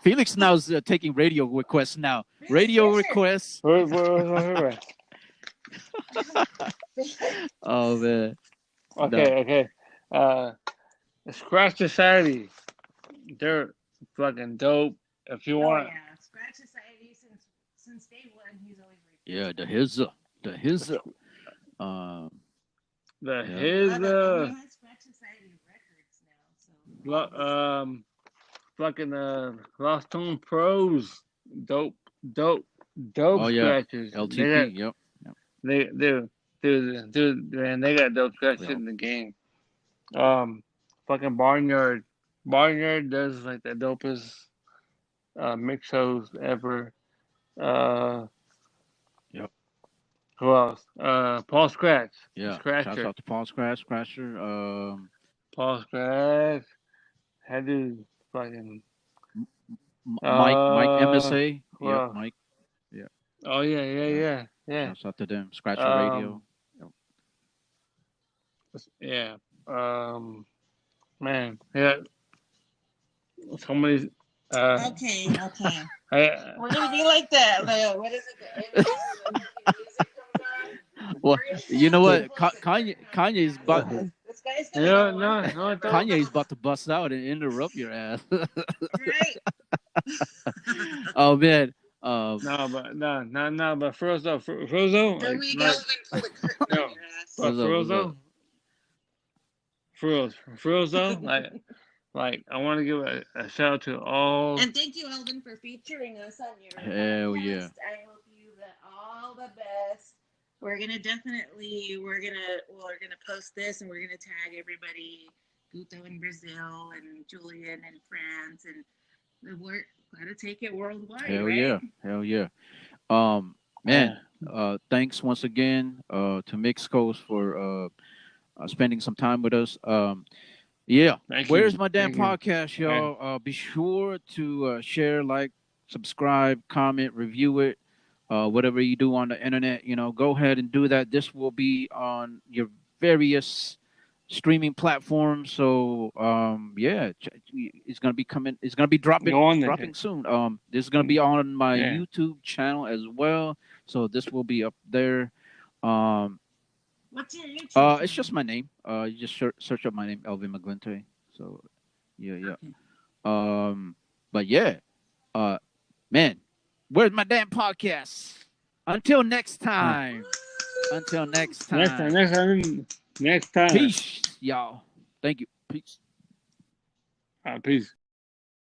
Felix now is taking radio requests now. Felix, Radio your turn. requests. where? Oh man. No. Okay, okay. Uh, Scratch Society. They're fucking dope. If you Oh want, yeah, Scratch Society since day one. He's always Yeah, the requesting. his the his um the yeah. his He has Scratch Society records now, so all his stuff. fucking Lost Tone Pros. Dope, dope, dope Oh yeah. scratches. They LTP. got Yep. Yep. they dude, man, they got dope scratches Yep. in the game. Fucking Barnyard. Barnyard does like the dopest mix shows ever. Uh, Yep. who else? Paul Scratch, Yeah. Shouts Scratcher, out to Paul Scratcher. Paul Scratch. Had to fucking Mike MSA. who Yep. else? Mike. Yeah. Oh yeah, yeah, Yeah. yeah, yeah. Shouts out to them. Scratcher Radio. Um, Yep. yeah. Man, yeah. So many. Okay, okay. I, We're gonna be like that. What is it? The intro when the music comes on. Well, We're gonna you have know what? people say, Kanye's about this guy's gonna no, go no, on. no, I don't. Kanye's about to bust out and interrupt your ass. Right? Oh man. No, but no, but Frozo, Then like, we like, Elvin pull the curtain no, on your ass. but What's up? What's up? Frozo, like, I want to give a shout out to all. And thank you, Elvin, for featuring us on your Hell yeah. podcast. I hope you all the best. We're gonna post this and we're gonna tag everybody, Guto in Brazil and Julian in France, and we're gotta take it worldwide, Hell right? yeah. Hell yeah. Man, thanks once again to Mix Coast for spending some time with us. Yeah. Thank Where's you, my damn thank you. podcast, Okay. y'all? Be sure to share, like, subscribe, comment, review it. Whatever you do on the internet, go ahead and do that. This will be on your various streaming platforms. So yeah, it's gonna be coming. It's gonna be dropping Go on there. dropping soon. This is gonna be on my Yeah. YouTube channel as well. So this will be up there. What's your YouTube channel? It's just my name. You just search up my name, Elvin Maglinte. So yeah, yeah. Okay. But yeah, man, where's my damn podcast? Until next time. Until next time. Next time. Peace, y'all. Thank you. Peace. Peace.